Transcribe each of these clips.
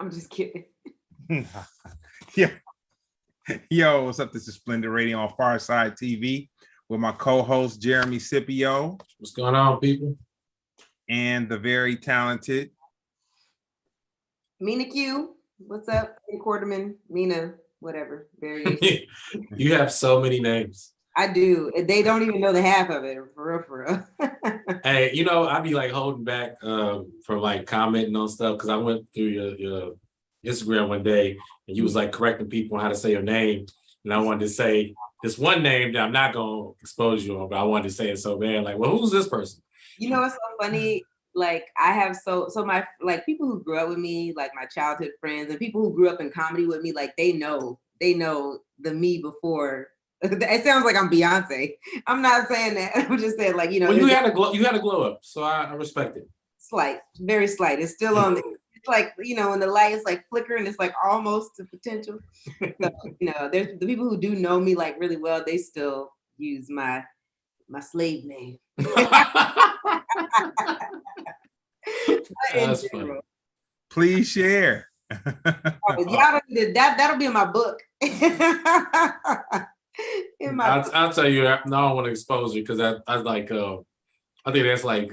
I'm just kidding. Yeah. Yo, what's up? This is SplendidRadio on Pharcyde TV with my co-host Jeremy Scipio. What's going on, people? And the very talented Mina Q. What's up? Quarterman, Mina, whatever. Variation. You have so many names. I do. They don't even know the half of it. For real. Hey, you know, I be like holding back from like commenting on stuff because I went through your Instagram one day and you was like correcting people on how to say your name. And I wanted to say this one name that I'm not gonna expose you on, but I wanted to say it so bad. Like, well, who's this person? You know what's so funny? Like I have so my like people who grew up with me, like my childhood friends and people who grew up in comedy with me, like they know the me before. It sounds like I'm Beyonce. I'm not saying that. I'm just saying like, you know. Well, you had a glow up, so I respect it. Slight, very slight. It's still on the it's like, you know, when the light is like flickering, it's like almost to potential. So, you know, there's the people who do know me like really well, they still use my slave name. That's funny. Please share. Y'all that'll be in my book. I'll tell you, I don't want to expose you because I like I think that's like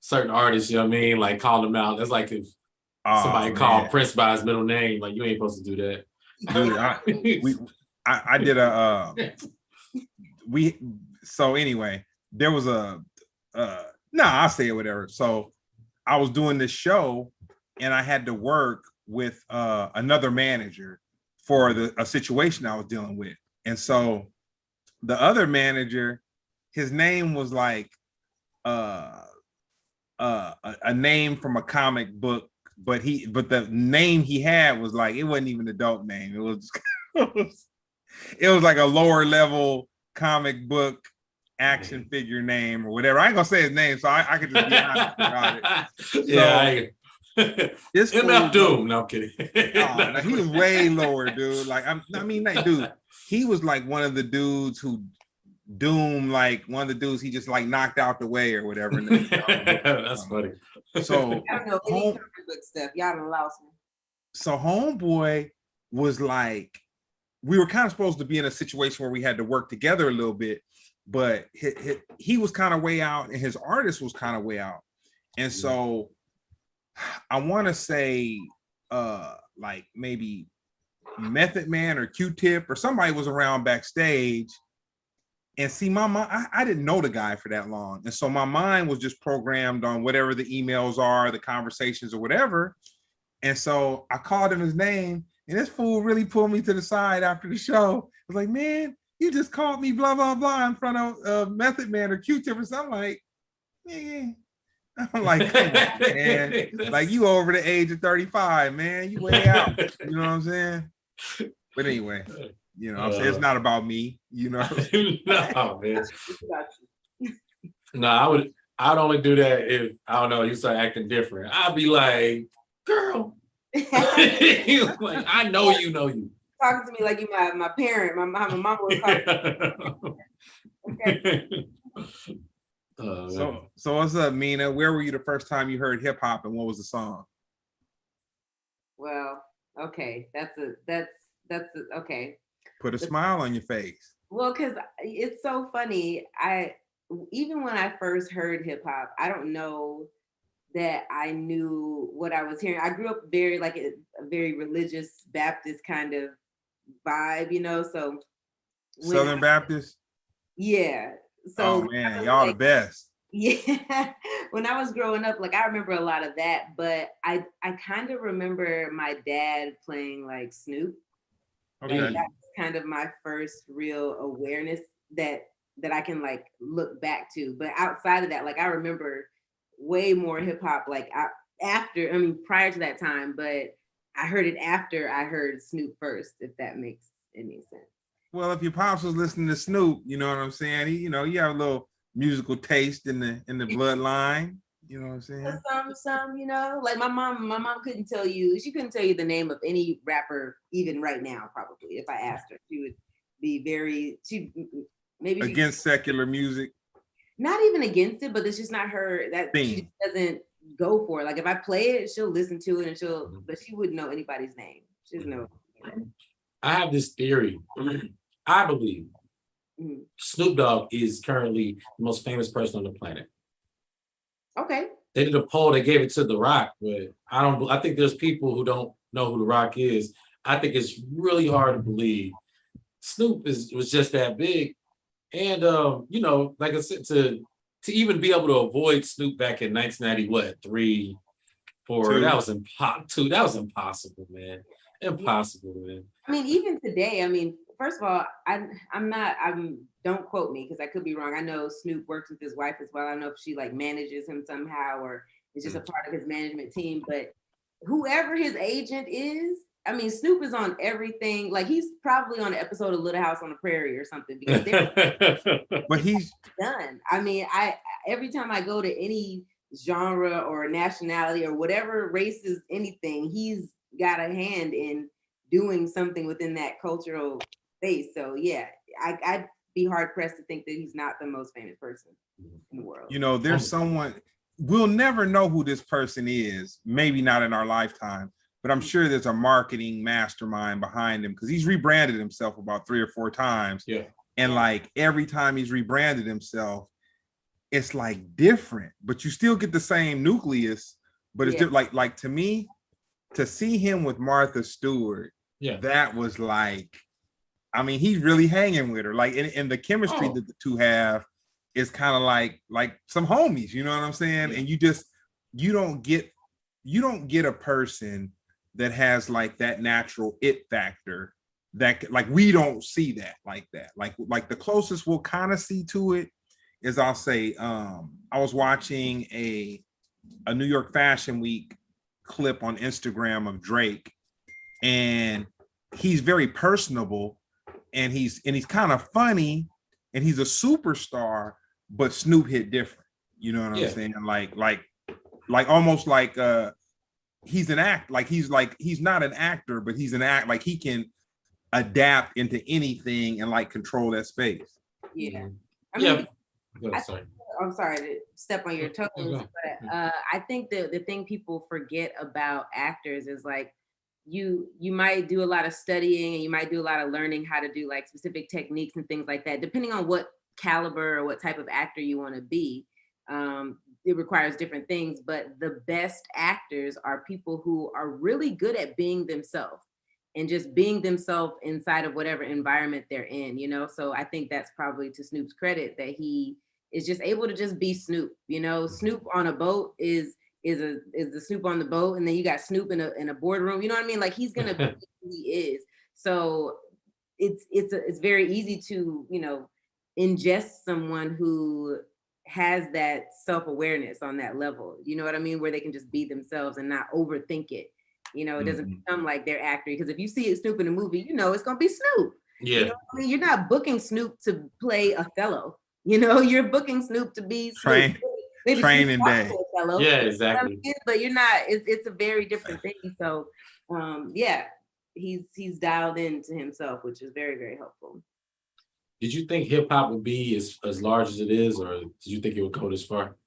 certain artists, you know what I mean? Like calling them out. That's like if somebody called Prince by his middle name, like you ain't supposed to do that. Dude, I did a so anyway, there was I'll say it whatever. So I was doing this show and I had to work with another manager for a situation I was dealing with. And so the other manager, his name was like a name from a comic book, but the name he had was like, it wasn't even an adult name. It was it was like a lower level comic book action figure name or whatever. I ain't gonna say his name, so I could just be honest about it. Yeah, this MF Doom. No, I'm kidding. No, he was way lower, dude. Like dude, he was like one of the dudes who Doom, like one of the dudes he just like knocked out the way or whatever. That's funny. I So don't know any comic book stuff. Y'all done lost me. So homeboy was like, we were kind of supposed to be in a situation where we had to work together a little bit, but he was kind of way out and his artist was kind of way out. And so I want to say like maybe Method Man or Q-Tip or somebody was around backstage. And see, my mind, I didn't know the guy for that long. And so my mind was just programmed on whatever the emails are, the conversations or whatever. And so I called him his name and this fool really pulled me to the side after the show. I was like, man, you just called me blah, blah, blah in front of Method Man or Q-Tip or something. Like, yeah. I'm like, come on, man. Like you over the age of 35, man. You way out. You know what I'm saying? But anyway, you know what I'm saying? It's not about me, you know. No, man. No, I'd only do that if I don't know, you start acting different. I'd be like, girl. Like, I know you. Talking to me like you my parent. My mama was talking. Okay. So what's up, Mina? Where were you the first time you heard hip hop and what was the song? Well, okay, that's okay. Put a smile on your face. Well, because it's so funny. Even when I first heard hip hop, I don't know that I knew what I was hearing. I grew up very like a very religious Baptist kind of vibe, you know. So Southern Baptist. Yeah. So oh man, y'all like, the best. Yeah. When I was growing up, like I remember a lot of that, but I kind of remember my dad playing like Snoop. Okay. And that's kind of my first real awareness that I can like look back to. But outside of that, like I remember way more hip hop like prior to that time, but I heard it after I heard Snoop first, if that makes any sense. Well, if your pops was listening to Snoop, you know what I'm saying? He, you know, you have a little musical taste in the bloodline. You know what I'm saying? Some, you know, like my mom couldn't tell you the name of any rapper even right now, probably. If I asked her, she would be against secular music. Not even against it, but it's just not her. That theme. She doesn't go for it. Like if I play it, she'll listen to it and but she wouldn't know anybody's name. She doesn't know. I have this theory. I believe Snoop Dogg is currently the most famous person on the planet. Okay. They did a poll, they gave it to The Rock, but I think there's people who don't know who The Rock is. I think it's really hard to believe Snoop was just that big. And you know, like I said, to even be able to avoid Snoop back in 1990, 4, that was impossible, man. Impossible, man. I mean, even today, I mean, first of all, don't quote me because I could be wrong. I know Snoop works with his wife as well. I don't know if she like manages him somehow or is just a part of his management team, but whoever his agent is, I mean, Snoop is on everything. Like he's probably on an episode of Little House on the Prairie or something because but he's done. I mean, every time I go to any genre or nationality or whatever race is anything, he's got a hand in doing something within that cultural space. So yeah, I'd be hard pressed to think that he's not the most famous person in the world. You know, there's someone, we'll never know who this person is, maybe not in our lifetime, but I'm sure there's a marketing mastermind behind him because he's rebranded himself about 3 or 4 times. Yeah. And like every time he's rebranded himself, it's like different, but you still get the same nucleus, but it's like to me, to see him with Martha Stewart, that was like, I mean, he's really hanging with her. Like, and the chemistry that the two have is kind of like some homies, you know what I'm saying? Yeah. And you don't get a person that has like that natural it factor that like we don't see that. Like the closest we'll kind of see to it is I'll say I was watching a New York Fashion Week clip on Instagram of Drake, and he's very personable and he's kind of funny and he's a superstar, but Snoop hit different. You know what I'm saying? Like almost like he's an act, like he's not an actor, but he's an act, like he can adapt into anything and like control that space. Yeah. I mean, I'm sorry to step on your toes, but I think the thing people forget about actors is like you might do a lot of studying and you might do a lot of learning how to do like specific techniques and things like that, depending on what caliber or what type of actor you want to be. It requires different things, but the best actors are people who are really good at being themselves and just being themselves inside of whatever environment they're in, you know? So I think that's probably to Snoop's credit that he is just able to just be Snoop, you know? Snoop on a boat is the Snoop on the boat, and then you got Snoop in a boardroom, you know what I mean? Like he's gonna be who he is. So it's very easy to, you know, ingest someone who has that self-awareness on that level, you know what I mean, where they can just be themselves and not overthink it. You know, it doesn't become like they're acting, because if you see Snoop in a movie, you know it's gonna be Snoop. Yeah, you know what I mean? You're not booking Snoop to play Othello, you know, you're booking Snoop to be Snoop. Maybe Training Day. Othello, yeah, exactly. you know, but you're not, it's a very different thing. So yeah, he's dialed into himself, which is very, very helpful. Did you think hip hop would be as large as it is, or did you think it would go this far?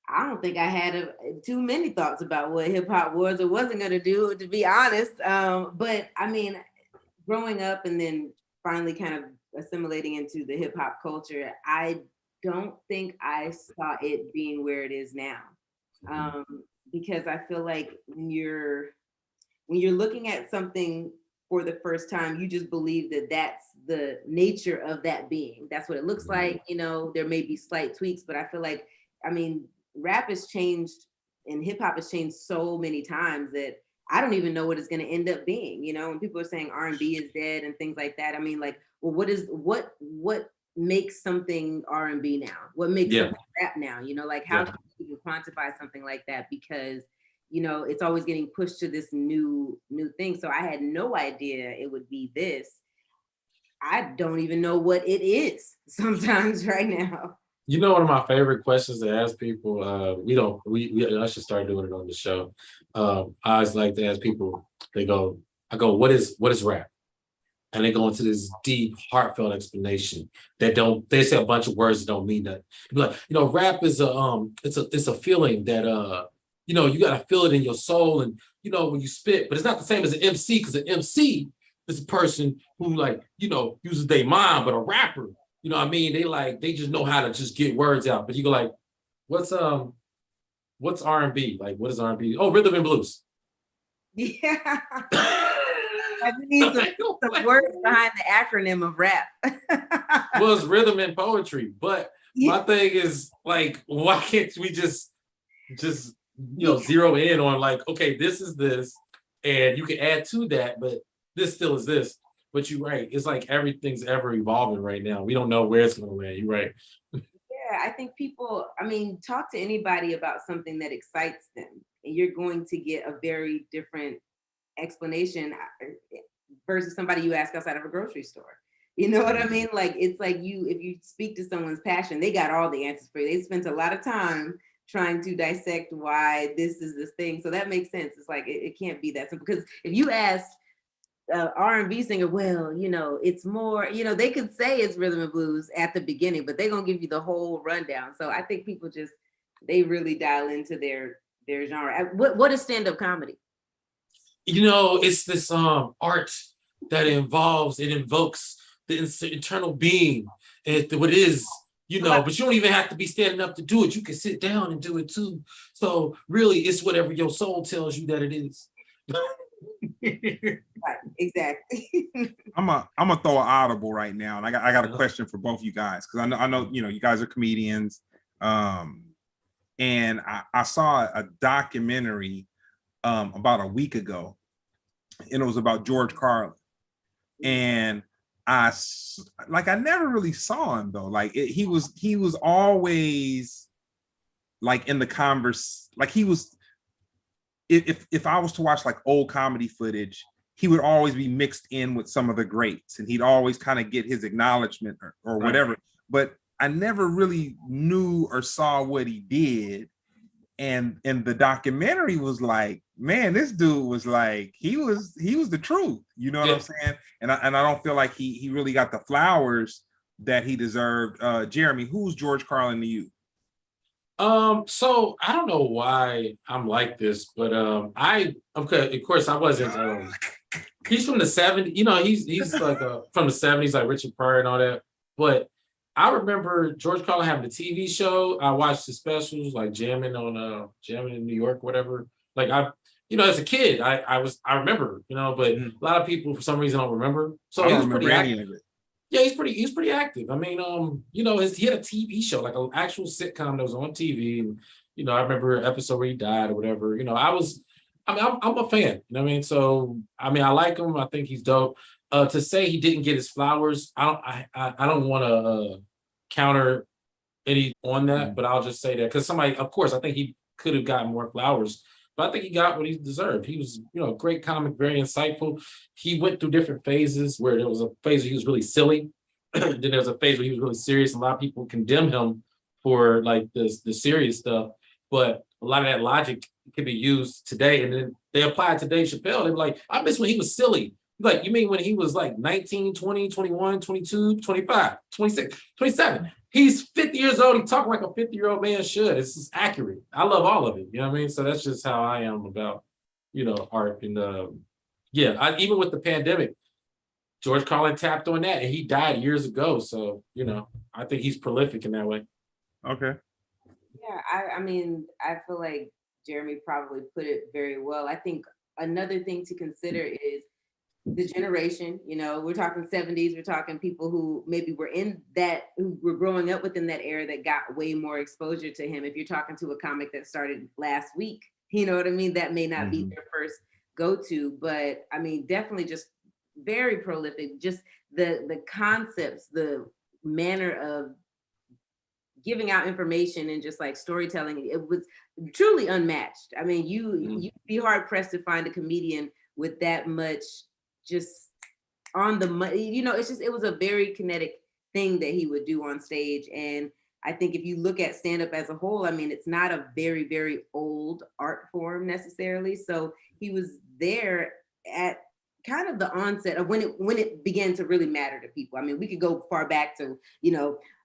I don't think I had too many thoughts about what hip hop was or wasn't going to do, to be honest. But I mean, growing up and then finally kind of assimilating into the hip hop culture, I don't think I saw it being where it is now. Because I feel like when you're looking at something for the first time, you just believe that that's the nature of that being. That's what it looks like. You know, there may be slight tweaks, but I feel like, I mean, rap has changed and hip hop has changed so many times that I don't even know what it's going to end up being. You know, when people are saying R&B is dead and things like that, I mean, like, well, what makes something R&B now? What makes something rap now? You know, like how can you quantify something like that? Because, you know, it's always getting pushed to this new thing. So I had no idea it would be this. I don't even know what it is sometimes right now. You know, one of my favorite questions to ask people, I should start doing it on the show. I always like to ask people, I go, what is rap? and they go into this deep, heartfelt explanation they say a bunch of words that don't mean nothing. Like, rap is it's a feeling that you gotta feel it in your soul, and when you spit, but it's not the same as an MC, because an MC is a person who uses their mind, but a rapper, you know what I mean? They just know how to just get words out. But you go like, what's R&B? Like, what is R&B? Oh, rhythm and blues. Yeah. I need some words behind the acronym of rap. Well, it's rhythm and poetry. But my thing is, like, why can't we just zero in on, like, okay, this is this, and you can add to that, but this still is this. But you're right. It's like everything's ever evolving right now. We don't know where it's going to land. You're right. Yeah, I think people, talk to anybody about something that excites them, and you're going to get a very different explanation versus somebody you ask outside of a grocery store. You know what I mean? Like, it's like if you speak to someone's passion, they got all the answers for you. They spent a lot of time trying to dissect why this is this thing. So that makes sense. It's like, it can't be that simple. Because if you asked R&B singer, well, it's more, they could say it's rhythm and blues at the beginning, but they're going to give you the whole rundown. So I think people they really dial into their genre. What is stand-up comedy? It's this art that invokes the internal being, and what it is, but you don't even have to be standing up to do it. You can sit down and do it too. So really, it's whatever your soul tells you that it is. Right, exactly. I'm gonna throw an audible right now, and I got a question for both you guys, because I know you guys are comedians, and I saw a documentary about a week ago, and it was about George Carlin, and I never really saw him though. Like, he was always like in the converse, like he was. If I was to watch like old comedy footage, he would always be mixed in with some of the greats, and he'd always kind of get his acknowledgement or whatever. Right. But I never really knew or saw what he did. And the documentary was like, man, this dude was like, he was the truth. You know what I'm saying? And I don't feel like he really got the flowers that he deserved. Jeremy, who's George Carlin to you? So I don't know why I'm like this, but of course I wasn't. He's from the 70s, he's like from the 70s, like Richard Pryor and all that. But I remember George Carlin having a TV show. I watched the specials, like jamming in New York, whatever. Like as a kid, I remember, but a lot of people for some reason don't remember. So he was pretty active. Yeah, he's pretty active. I mean, he had a TV show, like an actual sitcom that was on TV, and I remember an episode where he died or whatever. I'm a fan. You know what I mean? So I like him. I think he's dope. To say he didn't get his flowers, I don't want to counter any on that, but I'll just say that because of course, I think he could have gotten more flowers. But I think he got what he deserved. He was, a great comic, very insightful. He went through different phases where there was a phase where he was really silly. Then there was a phase where he was really serious. A lot of people condemn him for like the serious stuff. But a lot of that logic can be used today. And then they apply it to Dave Chappelle. They were like, I miss when he was silly. Like, you mean when he was like 19, 20, 21, 22, 25, 26, 27. He's 50 years old. He talking like a 50-year-old man should. It's just accurate. I love all of it. You know what I mean? So that's just how I am about, art. And even with the pandemic, George Carlin tapped on that, and he died years ago. So, I think he's prolific in that way. Okay. Yeah, I feel like Jeremy probably put it very well. I think another thing to consider is the generation. We're talking 70s, we're talking people who maybe were who were growing up within that era that got way more exposure to him. If you're talking to a comic that started last week, you know what I mean? That may not be their first go-to, but definitely just very prolific. Just the concepts, the manner of giving out information and just like storytelling, it was truly unmatched. You'd be hard pressed to find a comedian with that much just on the money. It was a very kinetic thing that he would do on stage. And I think if you look at stand-up as a whole, it's not a very, very old art form necessarily. So he was there at kind of the onset of when it began to really matter to people. I mean, we could go far back to,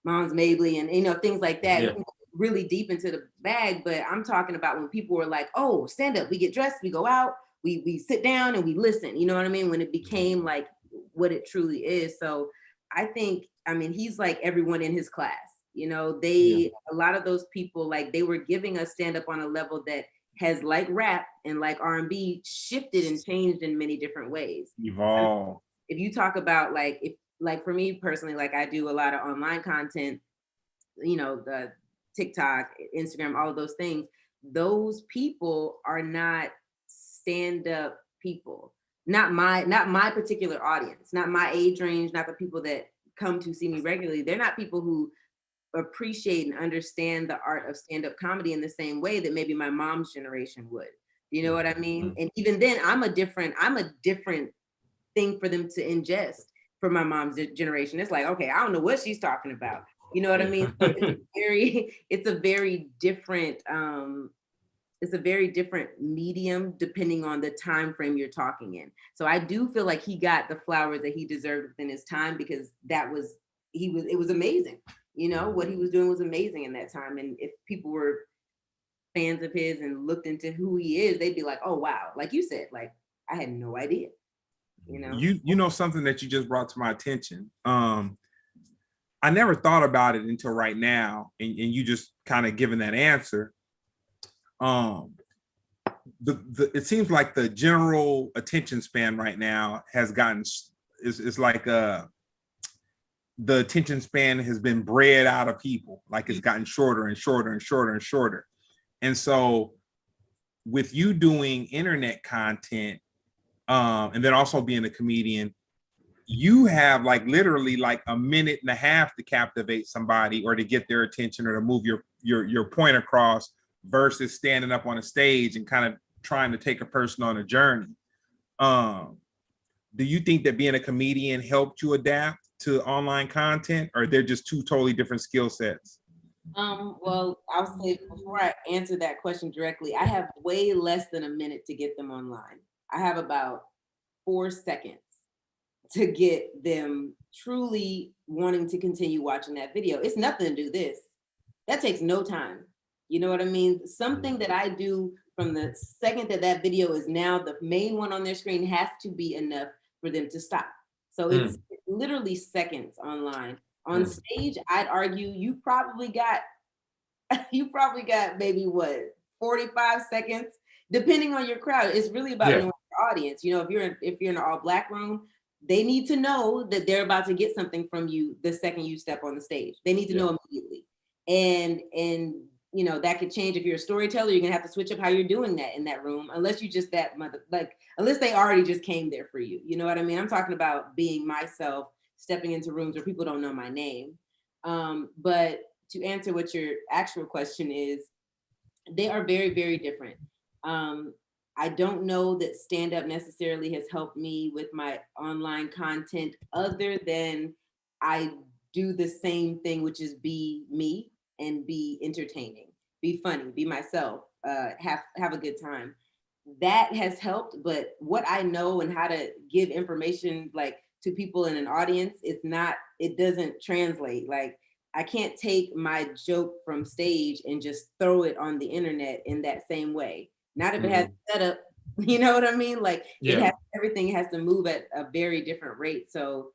Mom's Mabley and, things like that. Yeah. Really deep into the bag, but I'm talking about when people were like, oh, stand up, we get dressed, we go out, we sit down and we listen, you know what I mean? When it became like what it truly is. So I think, he's like everyone in his class, a lot of those people, like they were giving us stand up on a level that has, like rap and like R&B, shifted and changed in many different ways. Evolve. If you talk about like for me personally, like I do a lot of online content, the TikTok, Instagram, all of those things, those people are not stand-up people. Not my particular audience, not my age range, not the people that come to see me regularly. They're not people who appreciate and understand the art of stand-up comedy in the same way that maybe my mom's generation would. You know what I mean? And even then, I'm a different thing for them to ingest for my mom's generation. It's like, okay, I don't know what she's talking about. You know what I mean? So it's a very different medium depending on the time frame you're talking in. So I do feel like he got the flowers that he deserved within his time, because it was amazing. What he was doing was amazing in that time. And if people were fans of his and looked into who he is, they'd be like, oh wow, like you said, like I had no idea. Something that you just brought to my attention. I never thought about it until right now, and you just kind of given that answer. It seems like the general attention span right now has gotten is like the attention span has been bred out of people. Like it's gotten shorter and shorter and shorter and shorter. And so with you doing internet content, and then also being a comedian, you have like literally like a minute and a half to captivate somebody or to get their attention or to move your point across, versus standing up on a stage and kind of trying to take a person on a journey. Do you think that being a comedian helped you adapt to online content, or they're just two totally different skill sets? Well, I'll say before I answer that question directly, I have way less than a minute to get them online. I have about 4 seconds to get them truly wanting to continue watching that video. It's nothing to do this. That takes no time. You know what I mean? Something that I do from the second that video is now the main one on their screen has to be enough for them to stop. So it's literally seconds online. On stage, I'd argue you probably got maybe 45 seconds, depending on your crowd. It's really about knowing your audience. If you're in an all Black room, they need to know that they're about to get something from you the second you step on the stage. They need to know immediately. And that could change. If you're a storyteller, you're gonna have to switch up how you're doing that in that room, unless you just unless they already just came there for you. You know what I mean? I'm talking about being myself, stepping into rooms where people don't know my name. But to answer what your actual question is, they are very, very different. I don't know that stand-up necessarily has helped me with my online content, other than I do the same thing, which is be me and be entertaining, be funny, be myself, have a good time. That has helped, but what I know and how to give information to people in an audience, it doesn't translate. Like I can't take my joke from stage and just throw it on the internet in that same way. Not if it has setup, you know what I mean? Everything has to move at a very different rate. So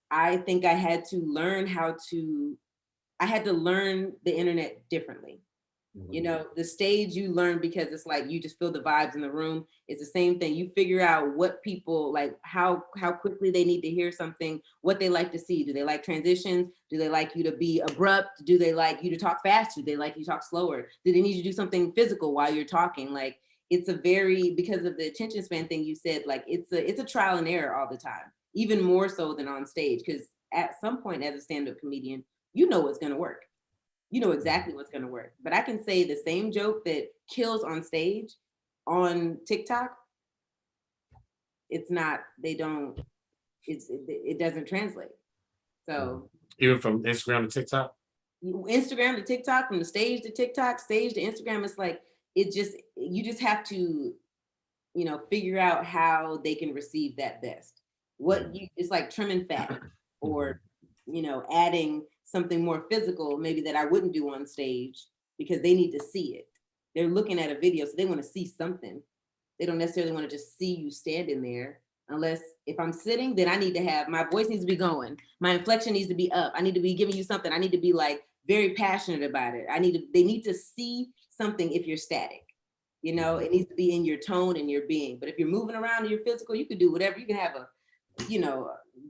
I think I had to learn the internet differently. The stage you learn because it's like you just feel the vibes in the room. It's the same thing. You figure out what people like, how quickly they need to hear something, what they like to see. Do they like transitions? Do they like you to be abrupt? Do they like you to talk fast? Do they like you to talk slower? Do they need you to do something physical while you're talking? Like it's because of the attention span thing you said, like it's a trial and error all the time, even more so than on stage. Because at some point as a stand-up comedian, you know what's going to work. You know exactly what's going to work. But I can say the same joke that kills on stage on TikTok, it doesn't translate. So even from Instagram to TikTok? Instagram to TikTok, from the stage to TikTok, stage to Instagram, it's like, you just have to figure out how they can receive that best. It's like trimming fat or, adding something more physical, maybe that I wouldn't do on stage because they need to see it. They're looking at a video, so they want to see something. They don't necessarily want to just see you standing there. Unless if I'm sitting, then I need to have, my voice needs to be going. My inflection needs to be up. I need to be giving you something. I need to be like very passionate about it. They need to see something if you're static. It needs to be in your tone and your being. But if you're moving around and you're physical, you can do whatever. You can have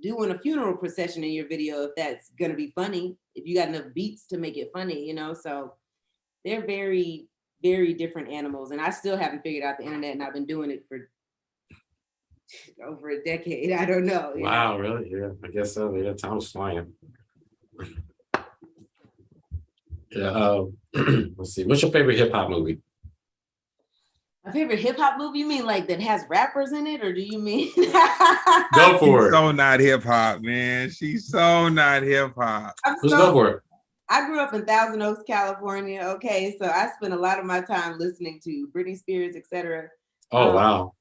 doing a funeral procession in your video if that's gonna be funny. If you got enough beats to make it funny, so they're very, very different animals. And I still haven't figured out the internet, and I've been doing it for over a decade. I don't know. Wow, really? Yeah, I guess so. Yeah, time was flying. Yeah. Let's see. What's your favorite hip hop movie? My favorite hip hop movie? You mean like that has rappers in it, or do you mean? Go for it. So not hip hop, man. She's so not hip hop. Let's go for it. I grew up in Thousand Oaks, California. Okay, so I spent a lot of my time listening to Britney Spears, etc. Oh wow.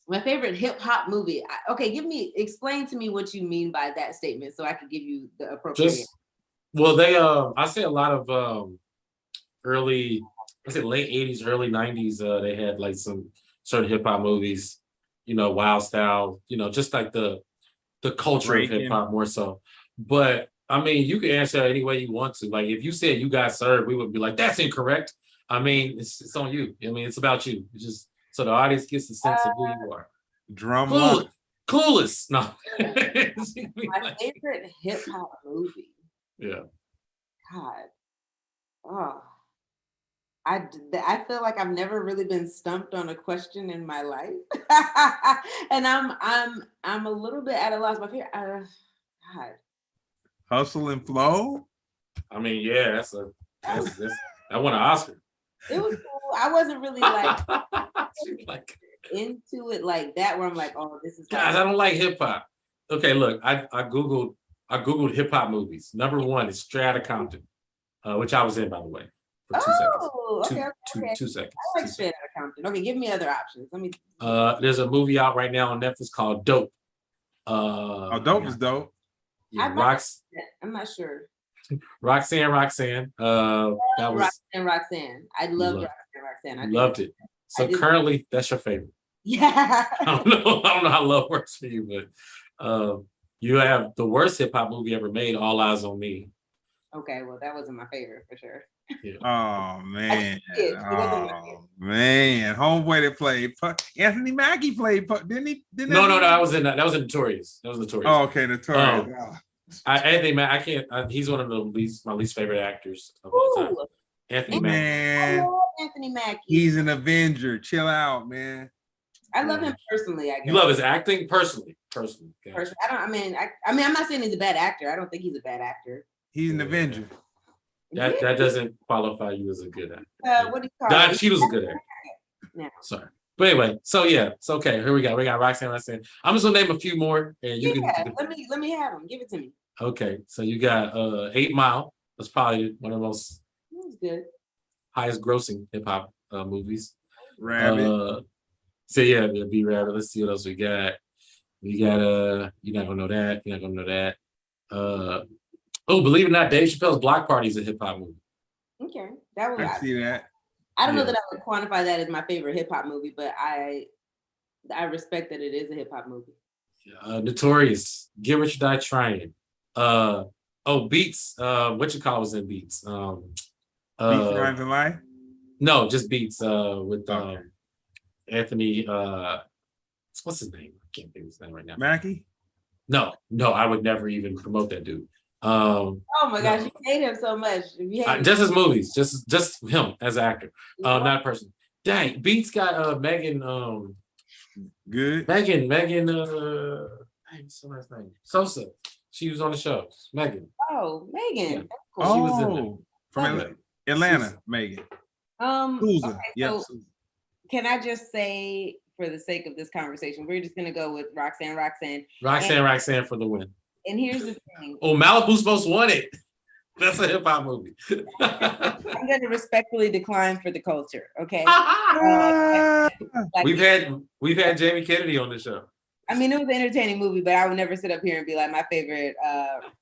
My favorite hip hop movie. Explain to me what you mean by that statement, so I can give you the appropriate. I say a lot of late 80s, early 90s. They had like some certain hip hop movies, Wild Style, just like the culture of hip hop more so. But I mean, you can answer any way you want to. Like if you said You Got Served, we would be like, that's incorrect. I mean, it's on you. I mean, it's about you. It's just so the audience gets a sense of who you are. Clueless. No. My favorite hip hop movie. Yeah. God. Oh. I feel like I've never really been stumped on a question in my life. And I'm a little bit at a loss. My favorite God. Hustle and Flow. I mean, yeah, I won an Oscar. It was cool. I wasn't really like into it like that, where I'm like, oh, this is. Guys, I don't like hip hop. Okay, look, I googled hip hop movies. Number one is Straight Outta Compton, which I was in, by the way, for 2 seconds. Okay. 2 seconds. I like Straight Outta Compton. Okay, give me other options. Let me. There's a movie out right now on Netflix called Dope. Dope is dope. Yeah, I'm not sure. Roxanne. That was Roxanne. I loved Roxanne. I loved it. So currently, that's your favorite. Yeah. I don't know how love works for you, but you have the worst hip hop movie ever made, All Eyes on Me. Okay, well, that wasn't my favorite for sure. Yeah. Oh man. Man. Homeboy that played Anthony Mackie played, didn't he? No, that was in Notorious. That was Notorious. Oh, okay, Notorious. Anthony Mackie, I can't. He's one of my least favorite actors of all time. Anthony Mackie. I love Anthony Mackie. He's an Avenger. Chill out, man. I love him personally. I guess. You love his acting personally. Okay. I'm not saying he's a bad actor. I don't think he's a bad actor. He's an Avenger. That doesn't qualify you as a good actor. What do you call it? She was a good actor. No. Sorry. But anyway, so yeah, it's okay. Here we got Roxanne. I'm just gonna name a few more, and you can. Let me have them. Give it to me. Okay, so you got 8 Mile. That's probably one of the most highest grossing hip hop movies. Rabbit. So yeah, B Rabbit. Let's see what else we got. We got you're not gonna know that. You're not gonna know that. Believe it or not, Dave Chappelle's Block Party is a hip hop movie. Okay, that was. I see that. I don't know that I would quantify that as my favorite hip hop movie, but I respect that it is a hip hop movie. Notorious, Get Rich or Die Trying. Beats. What you call was in Beats? Beats Rhymes and Life? No, just Beats. With Anthony. What's his name? I can't think of his name right now. Mackie? No, I would never even promote that dude. Oh my gosh, you hate him so much. Just his movies, just him as an actor, not a person. Dang, Beats got Megan. Good. Megan. What's her last name? Sosa. She was on the show. Megan. Oh, Megan. Yeah. Cool. She was in there. From Atlanta, Megan. Susan. Okay, yep. So can I just say, for the sake of this conversation, we're just gonna go with Roxanne for the win. And here's the thing. Oh, Malibu's most wanted. That's a hip hop movie. I'm going to respectfully decline for the culture. Okay. Like, we've had Jamie Kennedy on the show. I mean, it was an entertaining movie, but I would never sit up here and be like, my favorite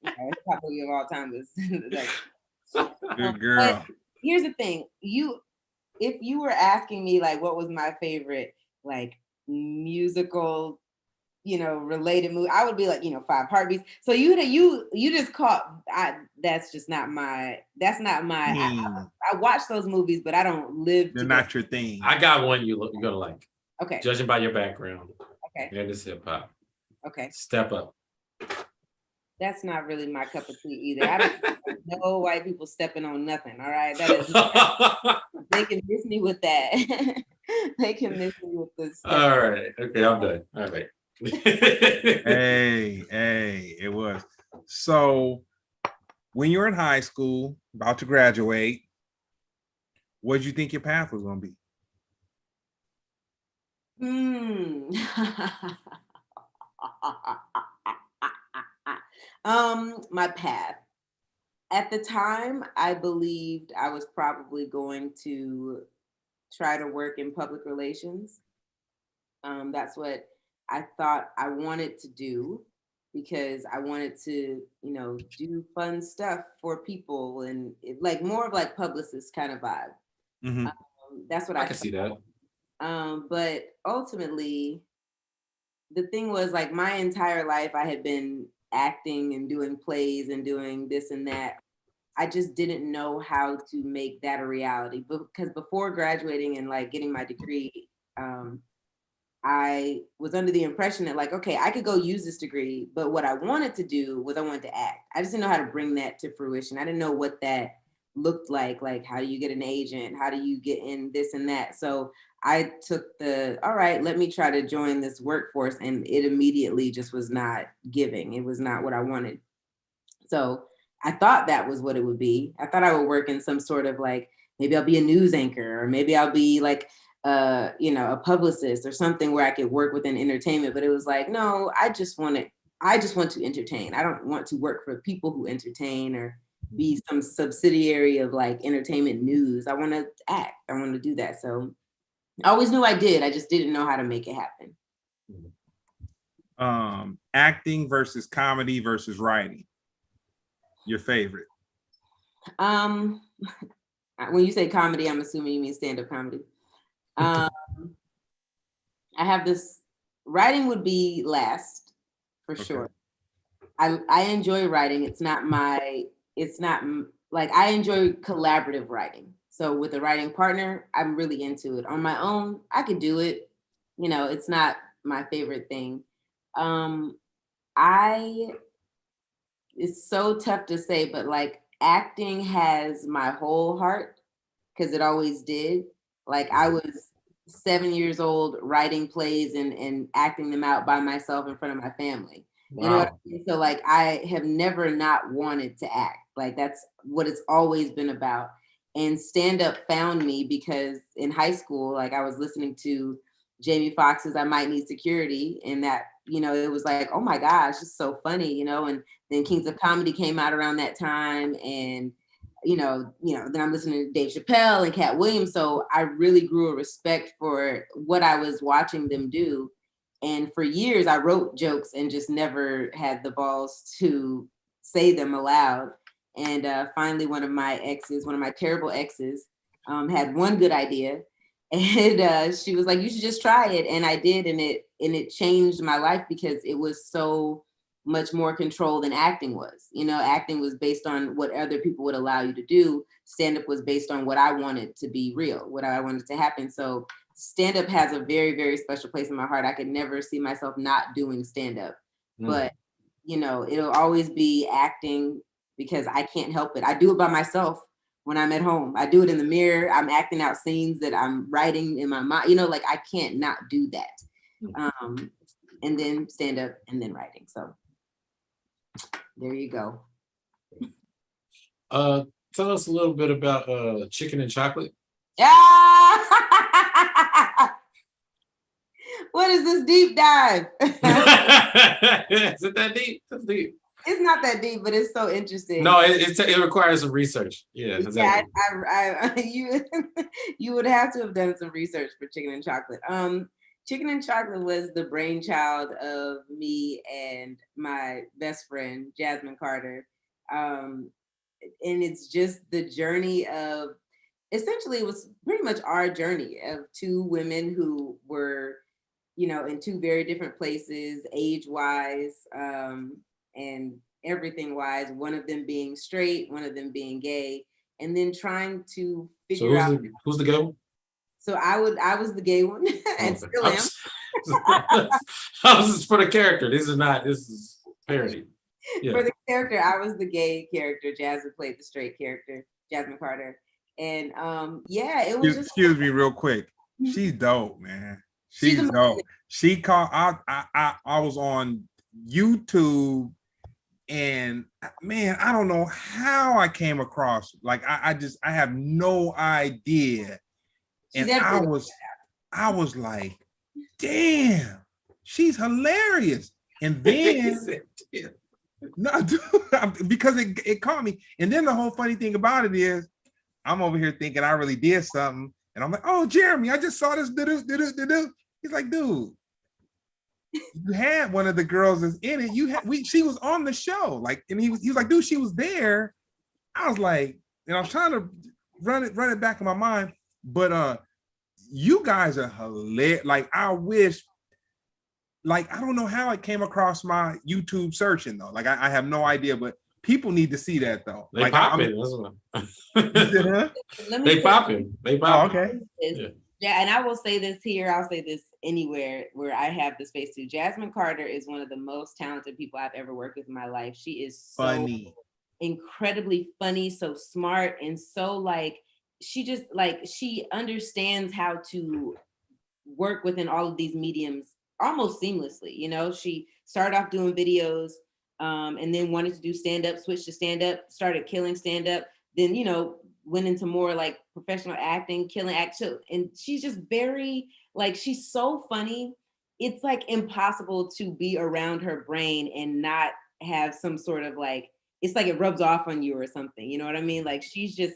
hip hop movie of all time was like. Good girl. Here's the thing: if you were asking me like, what was my favorite like musical, related movie, I would be like, Five Heartbeats. So you just caught. That's not my. I watch those movies, but I don't live. They're not your thing. I got one you're gonna like. Okay. Judging by your background. Okay. And it's hip hop. Okay. Step Up. That's not really my cup of tea either. I don't know white people stepping on nothing. All right. They can miss me with that. They can miss me with this. All right. Okay, I'm done. All right. Hey, it was. So when you're in high school, about to graduate, what did you think your path was gonna be? My path. At the time, I believed I was probably going to try to work in public relations. That's what I thought I wanted to do because I wanted to, do fun stuff for people and like more of like publicist kind of vibe. Mm-hmm. That's what I can see that. But ultimately, the thing was like my entire life I had been acting and doing plays and doing this and that. I just didn't know how to make that a reality. Because before graduating and like getting my degree, I was under the impression that like, okay, I could go use this degree, but what I wanted to do was I wanted to act. I just didn't know how to bring that to fruition. I didn't know what that looked like how do you get an agent? How do you get in this and that? So I took all right, let me try to join this workforce, and it immediately just was not giving. It was not what I wanted. So I thought that was what it would be. I thought I would work in some sort of like, maybe I'll be a news anchor, or maybe I'll be like, a publicist or something where I could work within entertainment. But it was like, no, I just want to entertain. I don't want to work for people who entertain or be some subsidiary of like entertainment news. I want to act. I want to do that. So I always knew I did. I just didn't know how to make it happen. Acting versus comedy versus writing. Your favorite? When you say comedy, I'm assuming you mean stand-up comedy. I have this. Writing would be last for sure. I enjoy writing. It's not like I enjoy collaborative writing. So with a writing partner, I'm really into it. On my own, I could do it. It's not my favorite thing. It's so tough to say, but like acting has my whole heart because it always did. Like I was 7 years old writing plays and acting them out by myself in front of my family. Wow. You know what I mean? So like I have never not wanted to act. Like that's what it's always been about. And stand-up found me because in high school, like I was listening to Jamie Foxx's I Might Need Security, and that, it was like, oh my gosh, it's so funny, and then Kings of Comedy came out around that time, and then I'm listening to Dave Chappelle and Cat Williams. So I really grew a respect for what I was watching them do. And for years I wrote jokes and just never had the balls to say them aloud. And finally, one of my terrible exes, had one good idea. And she was like, you should just try it. And I did. And it changed my life because it was so much more control than acting was. Acting was based on what other people would allow you to do. Stand-up was based on what I wanted to be real, what I wanted to happen. So stand-up has a very, very special place in my heart. I could never see myself not doing stand-up. But, it'll always be acting because I can't help it. I do it by myself when I'm at home. I do it in the mirror. I'm acting out scenes that I'm writing in my mind. Like I can't not do that. And then stand-up and then writing. So there you go. Tell us a little bit about Chicken and Chocolate. Yeah. What is this deep dive? Is it that deep? That's deep. It's not that deep, but it's so interesting. No, it requires some research. Yeah, exactly. You would have to have done some research for Chicken and Chocolate. Chicken and Chocolate was the brainchild of me and my best friend, Jasmine Carter. And it's just the journey of, essentially it was pretty much our journey of two women who were, in two very different places, age-wise, and everything wise, one of them being straight, one of them being gay, and then trying to figure out who's the gay one? So I was the gay one and still am. This is for the character. This is parody. Yeah. For the character, I was the gay character. Jasmine played the straight character, Jasmine Carter. And it was excuse me real quick. She's dope, man. She's dope. She called I was on YouTube, and man, I don't know how I came across. Like I have no idea. And I was like, damn, she's hilarious. And then no, dude, because it caught me. And then the whole funny thing about it is, I'm over here thinking I really did something, and I'm like, oh, Jeremy, I just saw this. He's like, dude, you had one of the girls that's in it. She was on the show, like, and he was like, dude, she was there. I was like, and I was trying to run it back in my mind, but you guys are hilarious. Like, I wish, like, I don't know how it came across my YouTube searching though. Like, I have no idea, but people need to see that though. They like, popping. They popping. Oh, okay. Yeah, and I will say this here. I'll say this anywhere where I have the space to. Jasmine Carter is one of the most talented people I've ever worked with in my life. She is so funny, incredibly funny, so smart, and so like she understands how to work within all of these mediums almost seamlessly. She started off doing videos, and then wanted to do stand-up, switched to stand-up, started killing stand-up, then went into more like professional acting, killing action. And she's just very, like, she's so funny. It's like impossible to be around her brain and not have some sort of like, it's like it rubs off on you or something. You know what I mean? Like, she's just,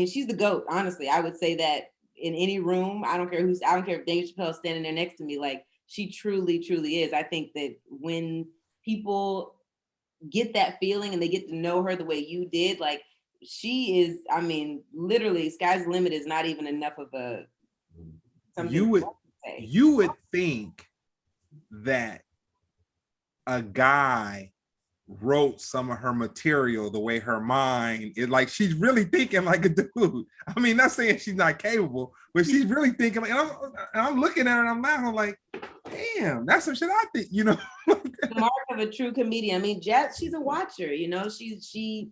she's the GOAT, honestly. I would say that in any room. I don't care if Dave Chappelle's standing there next to me, like, she truly, truly is. I think that when people get that feeling and they get to know her the way you did, like, she is, literally, sky's the limit is not even enough of a something you would think that a guy wrote some of her material the way her mind is, like, she's really thinking like a dude. Not saying she's not capable, but she's really thinking like, and I'm looking at her and I'm laughing like, damn, that's some shit I think, The mark of a true comedian. She's a watcher, she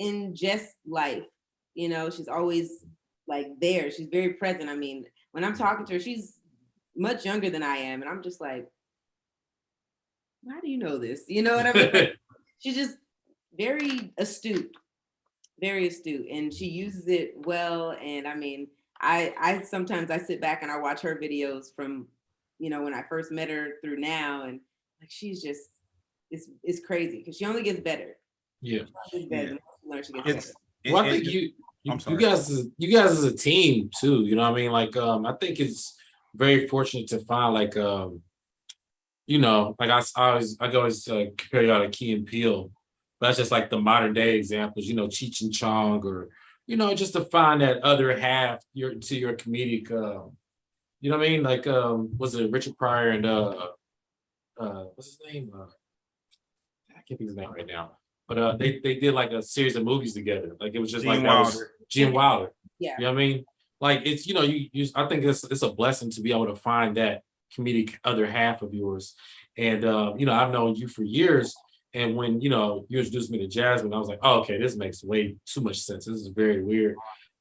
ingests life, she's always like there. She's very present. When I'm talking to her, she's much younger than I am, and I'm just like, why do you know this? You know what I mean? She's just very astute, and she uses it well. And I sometimes I sit back and I watch her videos from, when I first met her through now, and like, she's just, it's crazy because she only gets better. Yeah. She gets better. Well, I think you guys as a team too, Like, I think it's very fortunate to find like, like I always compare y'all to Key and Peele, but that's just like the modern day examples, Cheech and Chong, or, just to find that other half to your comedic, you know what I mean? Like, was it Richard Pryor and what's his name? I can't think of his name right now. But they did like a series of movies together. Like, it was just Gene Wilder. Gene Wilder. Yeah. You know what I mean? Like, it's, I think it's a blessing to be able to find that comedic other half of yours. And I've known you for years. And when you introduced me to Jasmine, I was like, oh, okay, this makes way too much sense. This is very weird.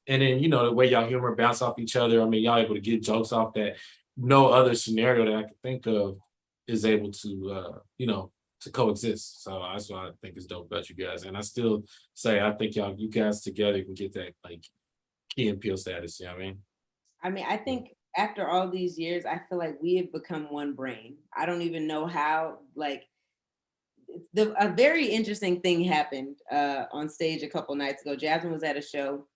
And then the way y'all humor bounce off each other. Y'all able to get jokes off that no other scenario that I can think of is able to to coexist. So that's what I think is dope about you guys. And I still say I think you guys together can get that like Key and Peele status. You know what I mean? I think after all these years, I feel like we have become one brain. I don't even know how, like, a very interesting thing happened on stage a couple nights ago. Jasmine was at a show.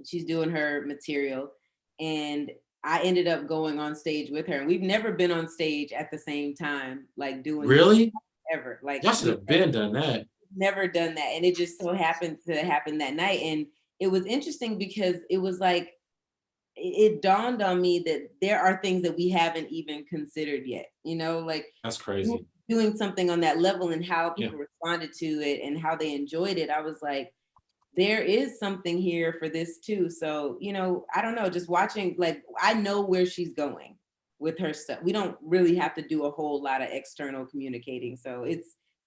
She's doing her material, and I ended up going on stage with her. And we've never been on stage at the same time, like doing Really? ever. Like Y'all should have been done that. Never done that. And it just so happened to happen that night. And it was interesting because it was like, it dawned on me that there are things that we haven't even considered yet, you know, like that's crazy. Doing something on that level and how people responded to it and how they enjoyed it. I was like, there is something here for this too. So, you know, I don't know, just watching, like, I know where she's going with her stuff. We don't really have to do a whole lot of external communicating. So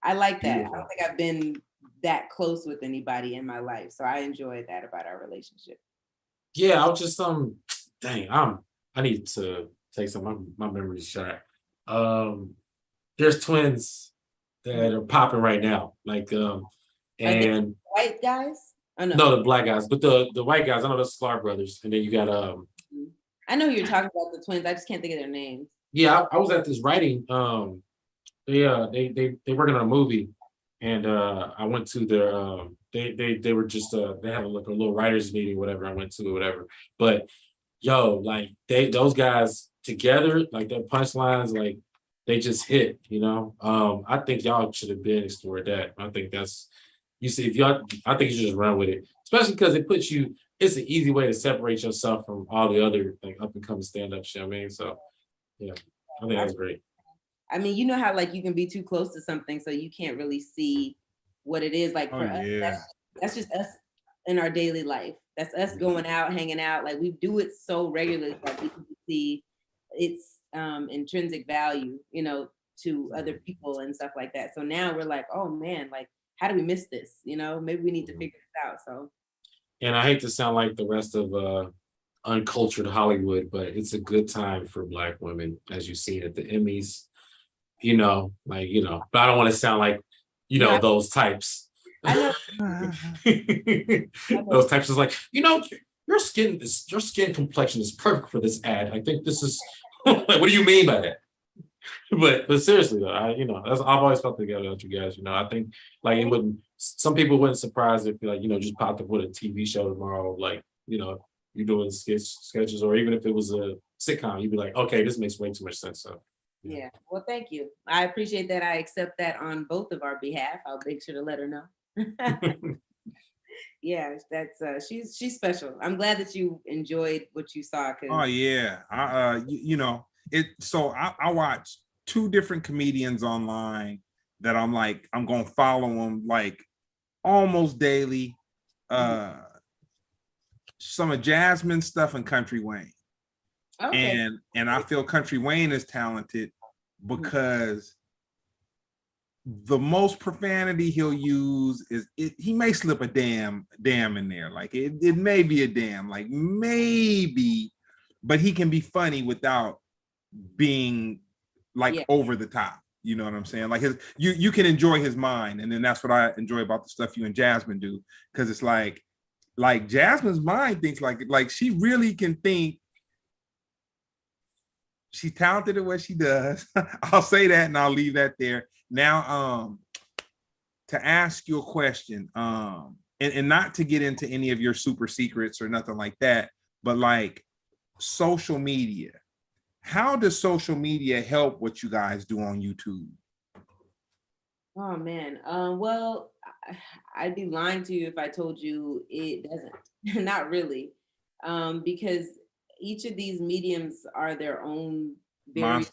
I like that. Beautiful. I don't think I've been that close with anybody in my life. So I enjoy that about our relationship. Yeah, I'll just dang, I need to take some my memory's shot. There's twins that are popping right now. Like and white guys? Oh, no, the black guys, but the white guys, I know those Sklar brothers. And then you got I know you're talking about the twins. I just can't think of their names. Yeah, I was at this writing. They working on a movie, and I went to their they were just they had like a little writers meeting, whatever. I went to or whatever. But yo, like those guys together, like their punchlines, like they just hit, you know. I think y'all should have been explored that. I think that's you see if y'all I think you should just run with it, especially because it puts you. It's an easy way to separate yourself from all the other like up and coming stand-up shit. I mean, so yeah, I think that's great. I mean, you know how like you can be too close to something, so you can't really see what it is. Like for us, that's just us in our daily life. That's us going out, hanging out. Like we do it so regularly that we can see its intrinsic value, you know, to other people and stuff like that. So now we're like, oh man, like how do we miss this? You know, maybe we need to figure this out. So. And I hate to sound like the rest of uncultured Hollywood, but it's a good time for Black women, as you see at the Emmys. You know, like, you know, but I don't want to sound like, you know, those types. Those types is like, you know, your skin complexion is perfect for this ad. I think this is, like, what do you mean by that? But seriously though, I've always felt together with you guys. You know, I think like it wouldn't. Some people wouldn't surprise if like just popped up with a TV show tomorrow, like you're doing sketches, or even if it was a sitcom, you'd be like, okay, this makes way too much sense. So yeah, well, thank you. I appreciate that. I accept that on both of our behalf. I'll make sure to let her know. Yeah, that's she's special. I'm glad that you enjoyed what you saw. Oh yeah, I watch 2 different comedians online that I'm like, I'm gonna follow them like almost daily. Some of Jasmine stuff and Country Wayne. Okay. And I feel Country Wayne is talented because the most profanity he'll use is he may slip a damn in there. Like it may be a damn, like maybe, but he can be funny without being like over the top. You know what I'm saying? Like you can enjoy his mind. And then that's what I enjoy about the stuff you and Jasmine do. Cause it's like Jasmine's mind thinks like she really can think. She's talented at what she does. I'll say that and I'll leave that there. Now, to ask you a question, and not to get into any of your super secrets or nothing like that, but like social media. How does social media help what you guys do on YouTube? Oh man, well, I'd be lying to you if I told you it doesn't. Not really, because each of these mediums are their own very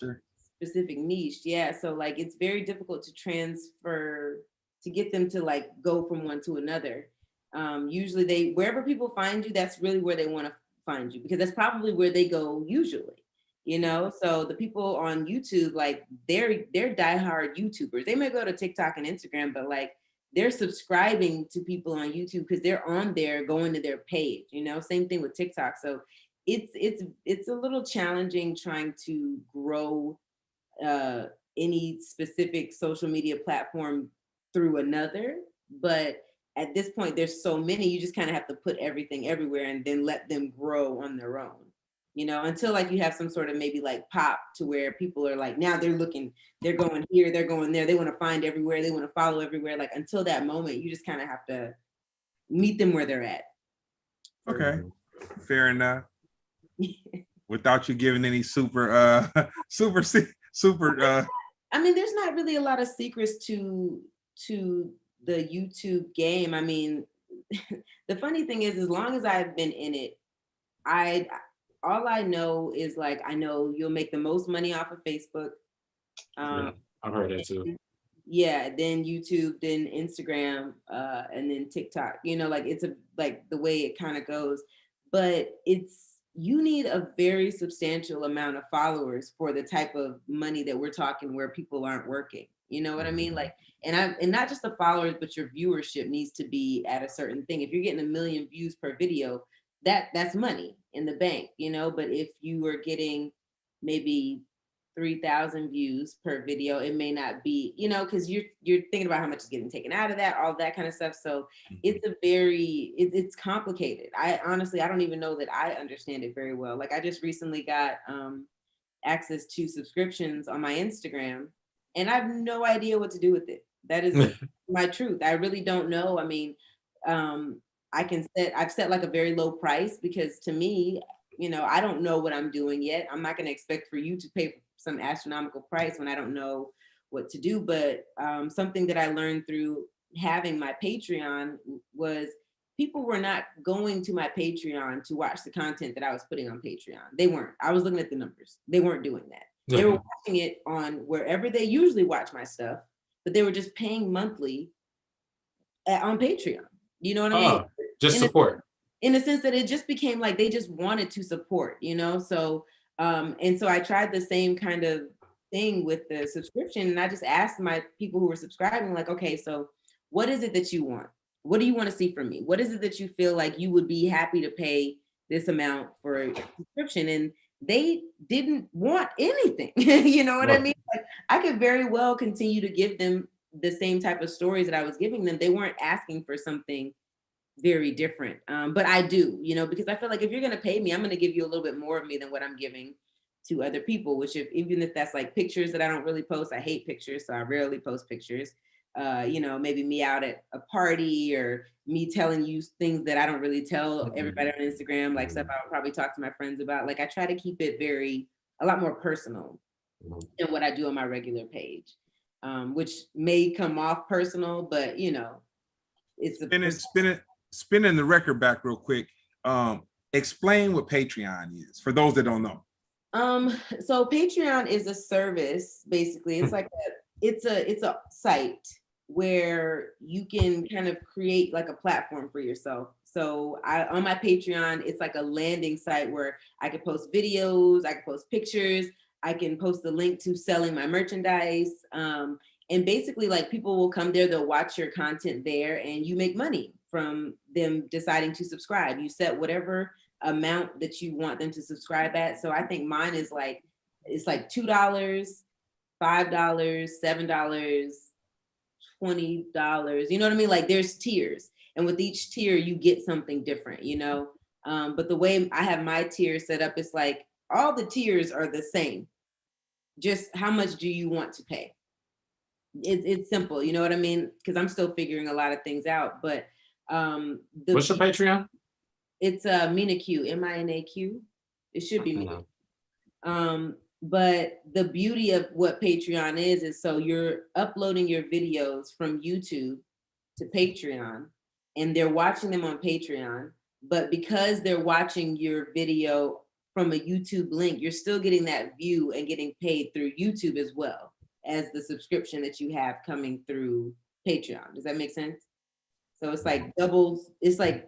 specific niche. Yeah. So like it's very difficult to transfer, to get them to like go from one to another. Usually wherever people find you, that's really where they want to find you, because that's probably where they go usually, you know? So the people on YouTube, like they're diehard YouTubers. They may go to TikTok and Instagram, but like they're subscribing to people on YouTube because they're on there going to their page, you know? Same thing with TikTok. So it's a little challenging trying to grow any specific social media platform through another. But at this point, there's so many, you just kind of have to put everything everywhere and then let them grow on their own, you know, until like you have some sort of maybe like pop to where people are like, now they're looking, they're going here, they're going there, they want to find everywhere, they want to follow everywhere. Like until that moment, you just kind of have to meet them where they're at. Okay, fair enough. Without you giving any super I mean, there's not really a lot of secrets to the YouTube game. I mean, the funny thing is, as long as I've been in it, all I know is like, I know you'll make the most money off of Facebook. Yeah, I've heard that too. Yeah, then YouTube, then Instagram, and then TikTok. You know, like it's like the way it kind of goes. But you need a very substantial amount of followers for the type of money that we're talking, where people aren't working. You know what I mean? Like, and not just the followers, but your viewership needs to be at a certain thing. If you're getting 1 million views per video, that's money in the bank, you know. But if you are getting maybe 3,000 views per video, it may not be, you know, because you're thinking about how much is getting taken out of that, all that kind of stuff. So it's it's complicated. I honestly, I don't even know that I understand it very well. Like I just recently got access to subscriptions on my Instagram, and I have no idea what to do with it. That is my truth. I really don't know. I mean, I've set like a very low price, because to me, you know, I don't know what I'm doing yet. I'm not going to expect for you to pay some astronomical price when I don't know what to do. But something that I learned through having my Patreon was people were not going to my Patreon to watch the content that I was putting on Patreon. They weren't. I was looking at the numbers. They weren't doing that. They were watching it on wherever they usually watch my stuff, but they were just paying monthly on Patreon. You know what I mean? Just support. In a sense that it just became like they just wanted to support, you know? So, and so I tried the same kind of thing with the subscription, and I just asked my people who were subscribing, like, okay, so what is it that you want? What do you want to see from me? What is it that you feel like you would be happy to pay this amount for a subscription? And they didn't want anything. You know what I mean? Like, I could very well continue to give them the same type of stories that I was giving them. They weren't asking for something very different. But I do, you know, because I feel like if you're going to pay me, I'm going to give you a little bit more of me than what I'm giving to other people, which even if that's like pictures that I don't really post, I hate pictures. So I rarely post pictures. You know, maybe me out at a party, or me telling you things that I don't really tell everybody on Instagram, like stuff I would probably talk to my friends about. Like I try to keep it a lot more personal than what I do on my regular page, which may come off personal, but you know, it's spinning the record back real quick. Explain what Patreon is for those that don't know. So Patreon is a service, basically. It's like it's a site where you can kind of create like a platform for yourself. So on my Patreon, it's like a landing site where I can post videos, I can post pictures, I can post the link to selling my merchandise. And basically, like, people will come there, they'll watch your content there, and you make money from them deciding to subscribe. You set whatever amount that you want them to subscribe at. So I think mine is like, it's like $2, $5, $7, $20. You know what I mean? Like, there's tiers. And with each tier, you get something different, you know? But the way I have my tier set up, it's like all the tiers are the same. Just how much do you want to pay? It's simple, you know what I mean? Because I'm still figuring a lot of things out. But what's your Patreon? It's Mina Q, MINAQ. It should be Mina. But the beauty of what Patreon is so you're uploading your videos from YouTube to Patreon, and they're watching them on Patreon. But because they're watching your video from a YouTube link, you're still getting that view and getting paid through YouTube as well as the subscription that you have coming through Patreon. Does that make sense? So it's like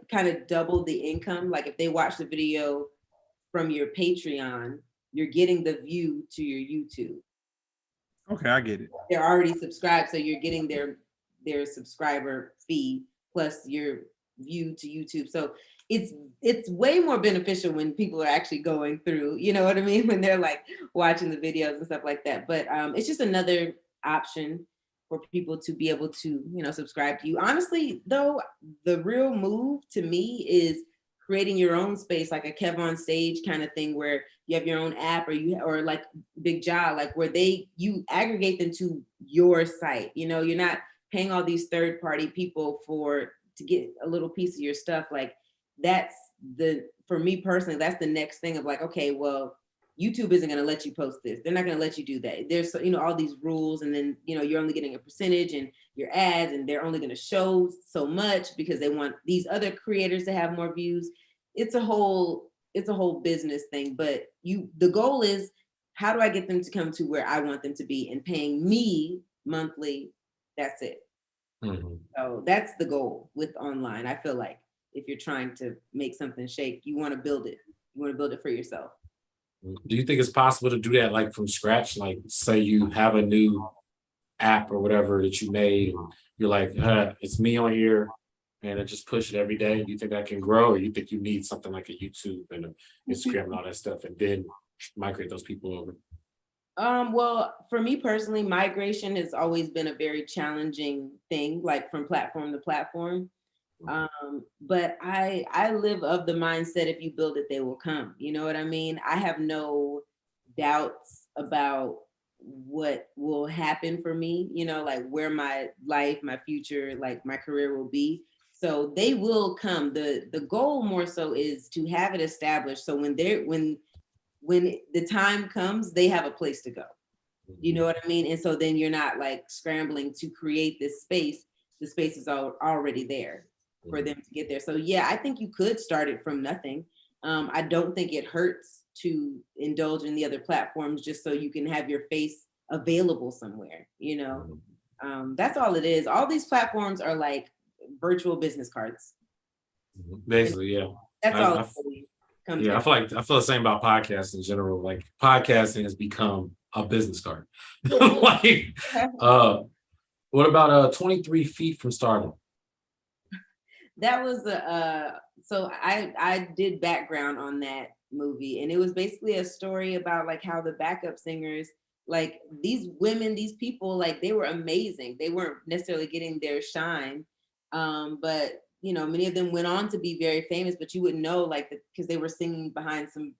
kind of double the income. Like if they watch the video from your Patreon, you're getting the view to your YouTube. Okay, I get it. They're already subscribed, so you're getting their subscriber fee plus your view to YouTube. So it's way more beneficial when people are actually going through, you know what I mean? When they're like watching the videos and stuff like that. But it's just another option for people to be able to, you know, subscribe to you. Honestly, though, the real move to me is creating your own space, like a Kev on Stage kind of thing, where you have your own app, or like Big Jaw, like where you aggregate them to your site. You know, you're not paying all these third party people to get a little piece of your stuff. Like for me personally, that's the next thing of like, okay, well, YouTube isn't going to let you post this. They're not going to let you do that. There's, all these rules, and then, you're only getting a percentage and your ads, and they're only going to show so much because they want these other creators to have more views. It's a whole business thing, but the goal is, how do I get them to come to where I want them to be, and paying me monthly? That's it. Mm-hmm. So that's the goal with online. I feel like if you're trying to make something shake, you want to build it. You want to build it for yourself. Do you think it's possible to do that like from scratch? Like say you have a new app or whatever that you made, and you're like, it's me on here, and it just push it every day. Do you think that can grow, or you think you need something like a YouTube and an Instagram and all that stuff, and then migrate those people over? Well, for me personally, migration has always been a very challenging thing, like from platform to platform. But I live of the mindset, if you build it, they will come. You know what I mean? I have no doubts about what will happen for me, like where my life, my future, like my career will be. So they will come. The goal more so is to have it established. So when the time comes, they have a place to go. You know what I mean? And so then you're not like scrambling to create this space. The space is already there for them to get there. So yeah, I think you could start it from nothing. I don't think it hurts to indulge in the other platforms just so you can have your face available somewhere, that's all it is. All these platforms are like virtual business cards. Basically, yeah. That's all. I feel the same about podcasts in general. Like podcasting has become a business card. Like, what about 23 Feet from Stardom? That was so I did background on that movie, and it was basically a story about like how the backup singers, like these women, these people, like they were amazing. They weren't necessarily getting their shine, but many of them went on to be very famous, but you wouldn't know, like, because they were singing behind some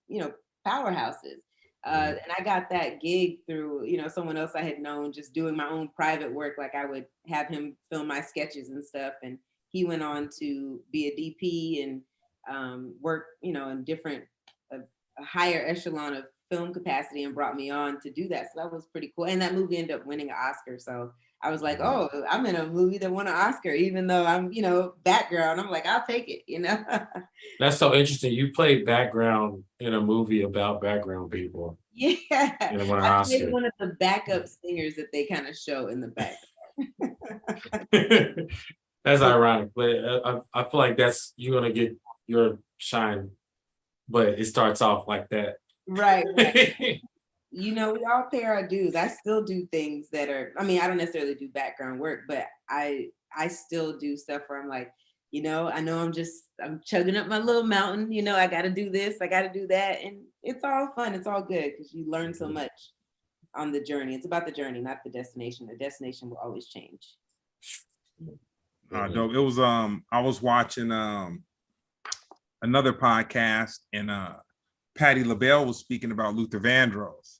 powerhouses. And I got that gig through someone else I had known, just doing my own private work. Like I would have him film my sketches and stuff, and he went on to be a DP and work, in different, a higher echelon of film capacity, and brought me on to do that. So that was pretty cool. And that movie ended up winning an Oscar. So I was like, oh, I'm in a movie that won an Oscar, even though I'm, background. I'm like, I'll take it, That's so interesting. You played background in a movie about background people. Yeah. And won an Oscar. I played one of the backup singers that they kind of show in the back. That's ironic, but I feel like you're gonna get your shine, but it starts off like that. Right. We all pay our dues. I still do things that are, I don't necessarily do background work, but I still do stuff where I'm like, I know I'm chugging up my little mountain, I got to do this, I got to do that. And it's all fun. It's all good because you learn so much on the journey. It's about the journey, not the destination. The destination will always change. Dope. It was I was watching another podcast, and Patti LaBelle was speaking about Luther Vandross,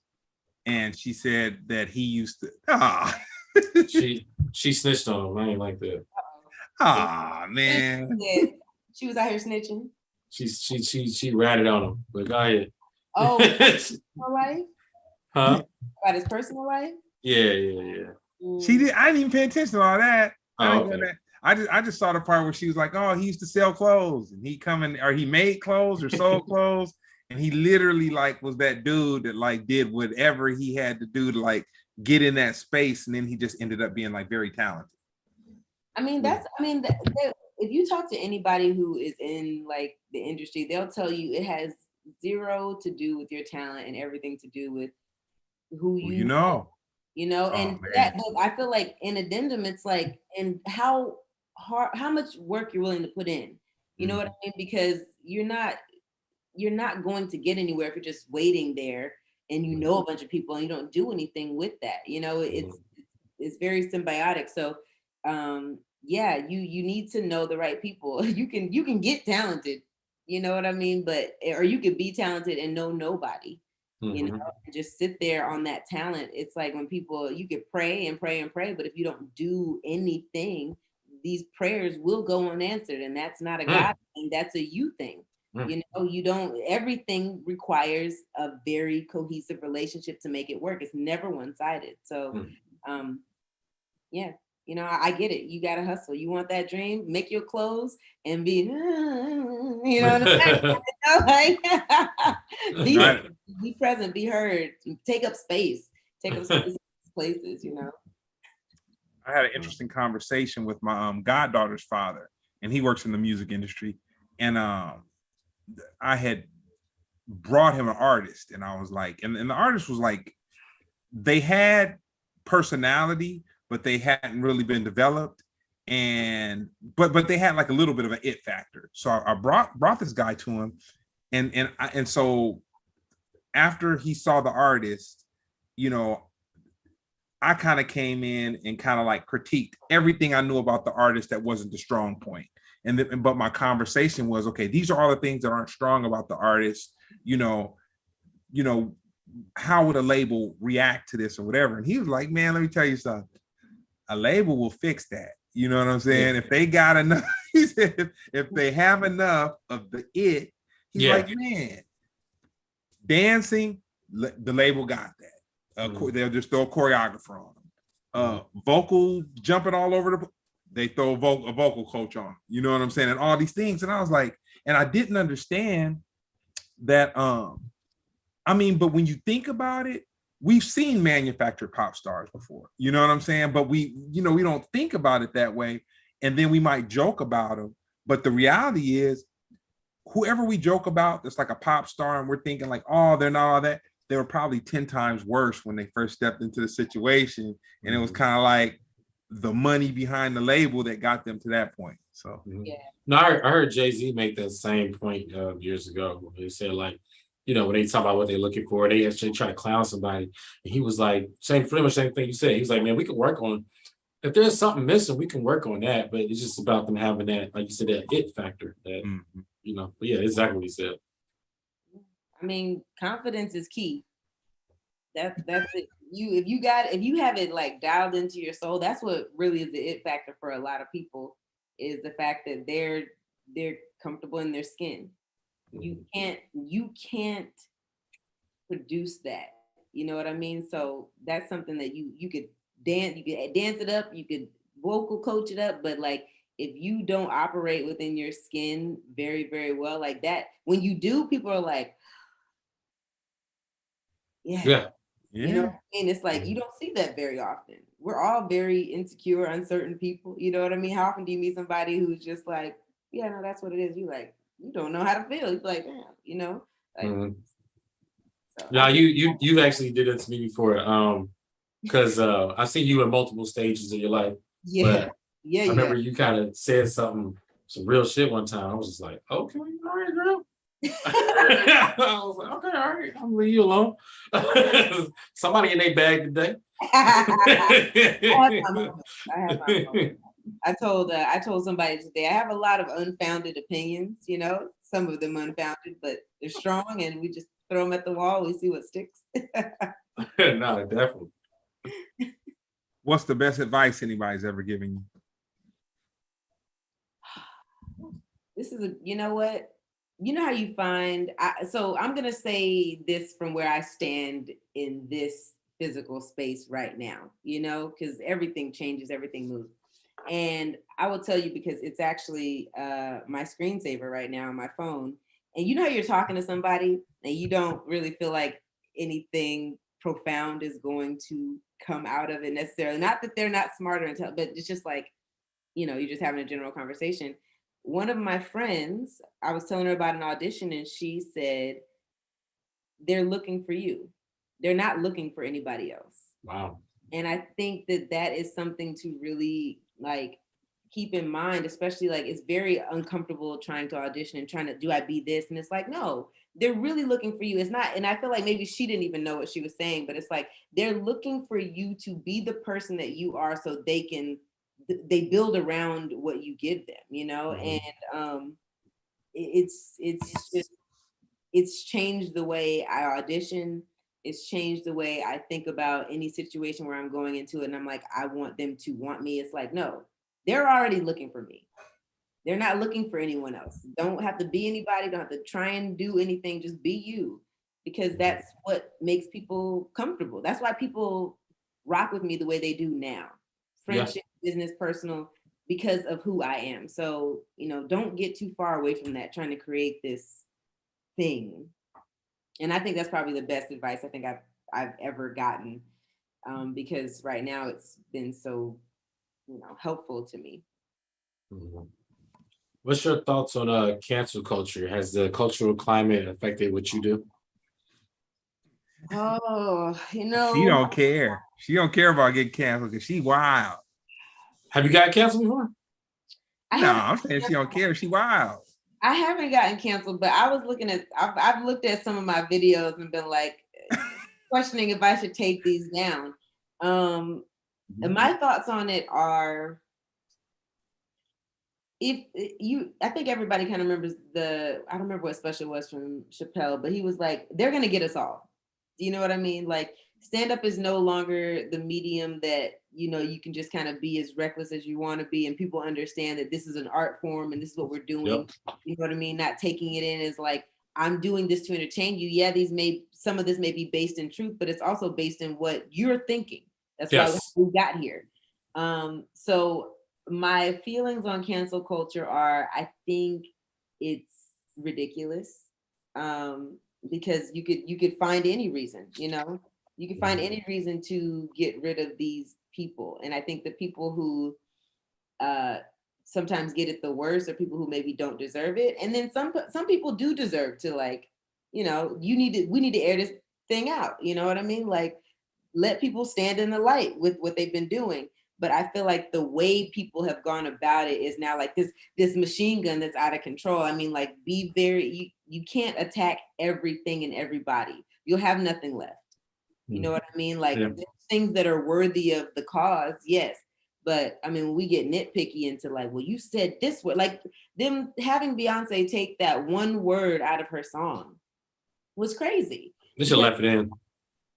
and she said that he used to she snitched on him. I ain't like that. Man. She was out here snitching. She ratted on him, but go ahead. Oh, personal life? Huh? About his personal life? Yeah. She did. I didn't even pay attention to all that. Okay. I just saw the part where she was like, oh, he used to sell clothes, and he made clothes or sold clothes, and he literally like was that dude that like did whatever he had to do to like get in that space, and then he just ended up being like very talented. If you talk to anybody who is in like the industry, they'll tell you it has zero to do with your talent and everything to do with who you know. And that, but I feel like in addendum, it's like, and how much work you're willing to put in. You know what I mean? Because you're not going to get anywhere if you're just waiting there and a bunch of people and you don't do anything with that. It's very symbiotic. So you need to know the right people. You can get talented, you know what I mean? But, or you could be talented and know nobody, you know, and just sit there on that talent. It's like when people, you could pray and pray and pray, but if you don't do anything, these prayers will go unanswered. And that's not a God thing, that's a you thing. You know, you don't, everything requires a very cohesive relationship to make it work. It's never one-sided. So, yeah, you know, I get it. You got to hustle. You want that dream, make your clothes and be, you know what I'm saying? Like, be present, be heard, take up space in places, you know. I had an interesting conversation with my goddaughter's father, and he works in the music industry. And I had brought him an artist, and I was like, and the artist was like, they had personality, but they hadn't really been developed, and but they had like a little bit of an it factor. So I brought this guy to him, and so after he saw the artist, you know, I kind of came in and kind of like critiqued everything I knew about the artist that wasn't the strong point. But my conversation was, okay, these are all the things that aren't strong about the artist. You know, how would a label react to this or whatever? And he was like, man, let me tell you something. A label will fix that. You know what I'm saying? If they got enough, he said, if they have enough of the it, he's like, man, dancing, the label got that. They'll just throw a choreographer on them. Vocal jumping all over they throw a vocal coach on. You know what I'm saying? And all these things. And I was like, and I didn't understand that. I mean, but when you think about it, we've seen manufactured pop stars before. You know what I'm saying? But we don't think about it that way. And then we might joke about them. But the reality is, whoever we joke about, that's like a pop star, and we're thinking like, oh, they're not all that. They were probably 10 times worse when they first stepped into the situation. And it was kind of like the money behind the label that got them to that point. So no, I heard Jay-Z make that same point years ago. He said, like, you know, when they talk about what they're looking for, they actually try to clown somebody. And he was like, pretty much same thing you said. He was like, man, we can work on, if there's something missing, we can work on that. But it's just about them having that, like you said, that it factor that, you know, but yeah, exactly what he said. I mean, confidence is key. That's it. If you have it like dialed into your soul, that's what really is the it factor for a lot of people, is the fact that they're comfortable in their skin. You can't produce that. You know what I mean? So that's something that you could dance it up, you could vocal coach it up, but like if you don't operate within your skin very, very well like that, when you do, people are like, yeah. You know what I mean? It's like you don't see that very often. We're all very insecure, uncertain people. You know what I mean? How often do you meet somebody who's just like, yeah, no, that's what it is. You like, you don't know how to feel. You're like, damn, you know? Like, so, now you've actually did it to me before. Because I've seen you in multiple stages of your life. But I remember you kind of said some real shit one time. I was just like, okay, all right, girl. I was like, okay, all right, I'm leave you alone. Somebody in their bag today. I have my moment. I told somebody today, I have a lot of unfounded opinions, you know, some of them unfounded, but they're strong, and we just throw them at the wall. We see what sticks. No, definitely. What's the best advice anybody's ever given you? This is you know what? You know how you find, so I'm going to say this from where I stand in this physical space right now, you know, because everything changes, everything moves. And I will tell you, because it's actually my screensaver right now on my phone. And you know how you're talking to somebody and you don't really feel like anything profound is going to come out of it necessarily. Not that they're not smarter, but it's just like, you know, you're just having a general conversation. One of my friends, I was telling her about an audition, and she said, they're looking for you. They're not looking for anybody else. Wow. And I think that is something to really like keep in mind, especially like it's very uncomfortable trying to audition and trying to, do I be this? And it's like, no, they're really looking for you. It's not, and I feel like maybe she didn't even know what she was saying, but it's like, they're looking for you to be the person that you are, so they build around what you give them, you know? And it's changed the way I audition. It's changed the way I think about any situation where I'm going into it and I'm like, I want them to want me. It's like, no, they're already looking for me. They're not looking for anyone else. Don't have to be anybody. Don't have to try and do anything. Just be you, because that's what makes people comfortable. That's why people rock with me the way they do now. Friendship, business, personal, because of who I am. So, don't get too far away from that, trying to create this thing. And I think that's probably the best advice I think I've ever gotten, because right now it's been so, helpful to me. Mm-hmm. What's your thoughts on cancel culture? Has the cultural climate affected what you do? Oh, she don't care. She don't care about getting canceled because she wild. Have you got canceled before? I'm saying she don't care. She wild. I haven't gotten canceled, but I was I've looked at some of my videos and been like questioning if I should take these down. And my thoughts on it are, I think everybody kind of remembers I don't remember what special it was from Chappelle, but he was like, they're going to get us all. Do you know what I mean? Like, stand up is no longer the medium that, you can just kind of be as reckless as you want to be. And people understand that this is an art form and this is what we're doing. Yep. You know what I mean? Not taking it in as like, I'm doing this to entertain you. Yeah, some of this may be based in truth, but it's also based in what you're thinking. That's why we got here. So my feelings on cancel culture are, I think it's ridiculous, because you could find any reason, you can find any reason to get rid of these people. And I think the people who sometimes get it the worst are people who maybe don't deserve it. And then some people do deserve to, like, we need to air this thing out. You know what I mean? Like, let people stand in the light with what they've been doing. But I feel like the way people have gone about it is now like this machine gun that's out of control. I mean, like, you can't attack everything and everybody. You'll have nothing left. You know what I mean? Like, things that are worthy of the cause, yes. But I mean, we get nitpicky into like, well, you said this word, like them having Beyonce take that one word out of her song was crazy. They should have left it in.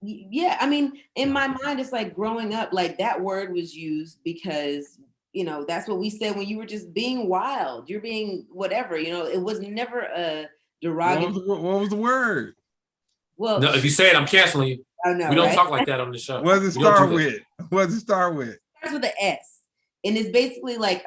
Yeah, I mean, in my mind, it's like growing up, like that word was used because, that's what we said when you were just being wild. You're being whatever, it was never a derogatory. What was the word? Well, no, if you say it, I'm canceling you. Oh, no, we don't talk like that on the show. What does it start with? What does it start with? It starts with an S. And it's basically like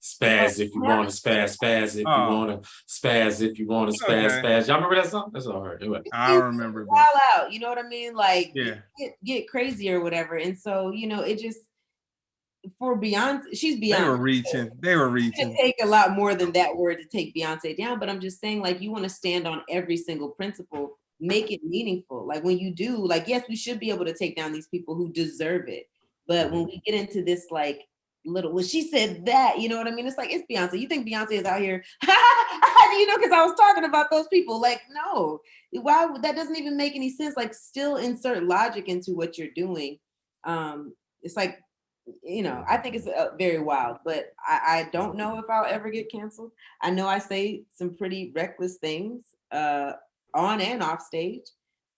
spaz if you want to spaz if you want to spaz if you want to spaz. Y'all remember that song? That's all right. Anyway. I remember. Wild out, you know what I mean? Like, yeah, get crazy or whatever. And so, it just, for Beyonce, she's Beyonce. They were reaching. It take a lot more than that word to take Beyonce down. But I'm just saying, like, you want to stand on every single principle, make it meaningful. Like, when you do, like, yes, we should be able to take down these people who deserve it. But when we get into this, like, well, she said that, you know what I mean? It's like, it's Beyonce. You think Beyonce is out here, because I was talking about those people. Like, no, why? That doesn't even make any sense. Like, still insert logic into what you're doing. It's like, I think it's very wild, but I don't know if I'll ever get canceled. I know I say some pretty reckless things on and off stage.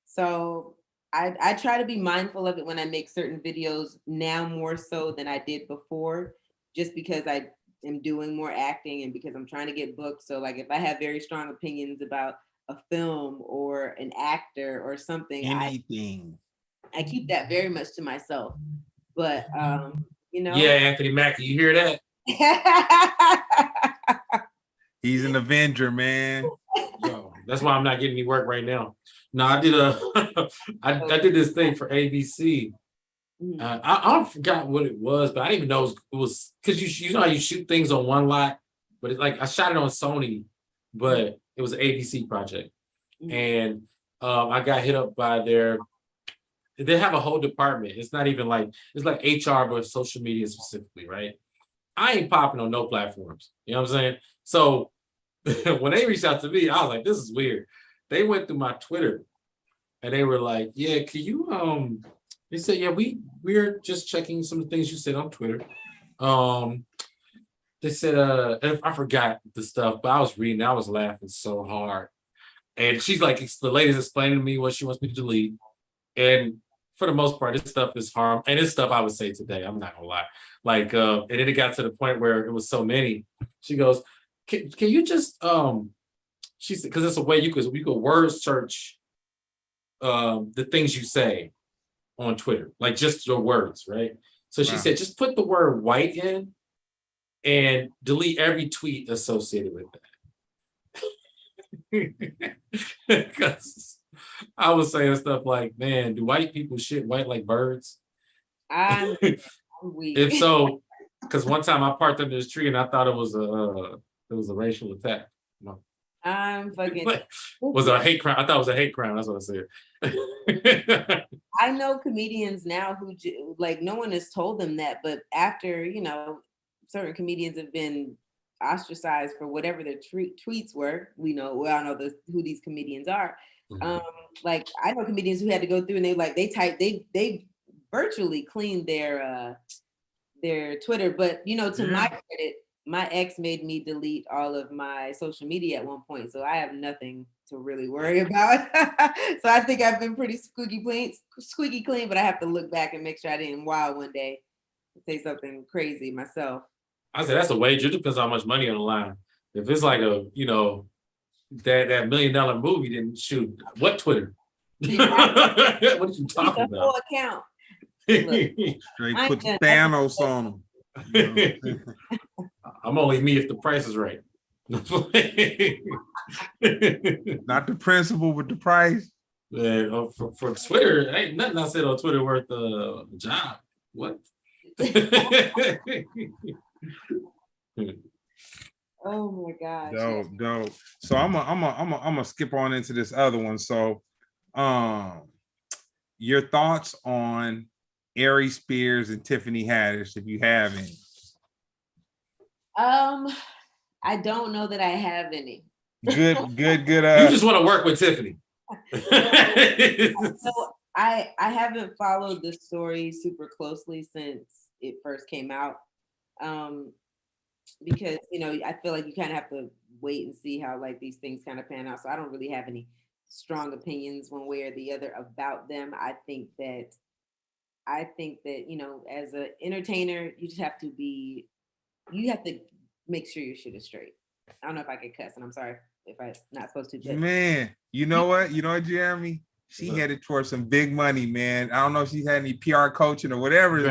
So I try to be mindful of it when I make certain videos now, more so than I did before, just because I am doing more acting and because I'm trying to get booked. So like, if I have very strong opinions about a film or an actor or something, anything, I keep that very much to myself. But yeah, Anthony Mackie, you hear that? He's an Avenger, man. So that's why I'm not getting any work right now. No, I did I did this thing for ABC. I forgot what it was, but I didn't even know it was because you know how you shoot things on one lot, but it's like I shot it on Sony, but it was an ABC project, and I got hit up by they have a whole department. It's not even like, it's like HR, but social media specifically, right? I ain't popping on no platforms. You know what I'm saying? So when they reached out to me, I was like, this is weird. They went through my Twitter and they were like, yeah, can you, they said, yeah, we're just checking some of the things you said on Twitter. they said, if I forgot the stuff, but I was reading, I was laughing so hard. And she's like, the lady's explaining to me what she wants me to delete. And for the most part, this stuff is harm. And this stuff I would say today, I'm not gonna lie. Like, and then it got to the point where it was so many. She goes, can you just, she said, because it's a way you could word search the things you say on Twitter, like just your words, right? So she said, just put the word white in and delete every tweet associated with that. Because I was saying stuff like, man, do white people shit white like birds? I'm weak. If so, because one time I parked under this tree and I thought it was a racial attack. No. I'm fucking. Was a hate crime. I thought it was a hate crime. That's what I said. I know comedians now who like no one has told them that, but after certain comedians have been ostracized for whatever their tweets were. We all know who these comedians are. Like I know comedians who had to go through and they virtually cleaned their Twitter, but to my credit, my ex made me delete all of my social media at one point, so I have nothing to really worry about. So I think I've been pretty squeaky clean, but I have to look back and make sure I didn't wild one day and say something crazy myself. I said that's a wager. It depends on how much money on the line. If it's like a that $1 million movie, then shoot, what Twitter? What are you talking about? Whole account. Straight put the Thanos on them. I'm only me if the price is right. Not the principle, but the price. Yeah, for Twitter, ain't nothing I said on Twitter worth a job. What? Oh my gosh. Dope. So I'm gonna skip on into this other one. So, your thoughts on Ari Spears and Tiffany Haddish, if you have any. I don't know that I have any. Good. You just want to work with Tiffany. So I haven't followed the story super closely since it first came out. Because I feel like you kind of have to wait and see how like these things kind of pan out. So I don't really have any strong opinions one way or the other about them. I think that as an entertainer, you just have to make sure your shit is straight. I don't know if I could cuss, and I'm sorry if I'm not supposed to. But man, you know what, Jeremy? She headed towards some big money, man. I don't know if she's had any PR coaching or whatever,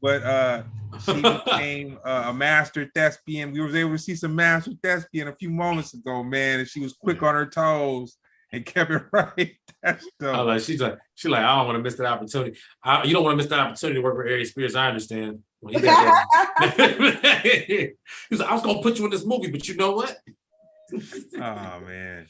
but she became a master thespian. We was able to see some master thespian a few moments ago, man, and she was quick on her toes and kept it right. That's dope. She's like, I don't want to miss that opportunity. You don't want to miss that opportunity to work with Ari Spears. I understand. He's like, I was gonna put you in this movie, but you know what? Oh man.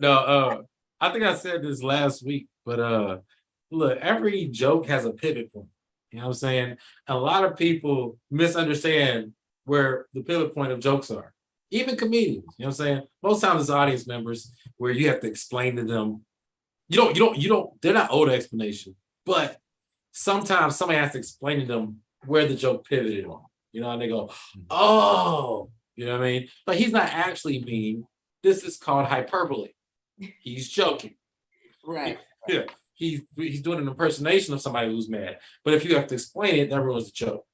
No, I think I said this last week, but look, every joke has a pivot point. You know what I'm saying? A lot of people misunderstand where the pivot point of jokes are. Even comedians, you know what I'm saying? Most times it's audience members where you have to explain to them. You don't, they're not owed an explanation, but sometimes somebody has to explain to them where the joke pivoted on. And they go, oh, you know what I mean? But he's not actually mean. This is called hyperbole. He's joking. Right. Yeah. He's doing an impersonation of somebody who's mad. But if you have to explain it, that ruins the joke.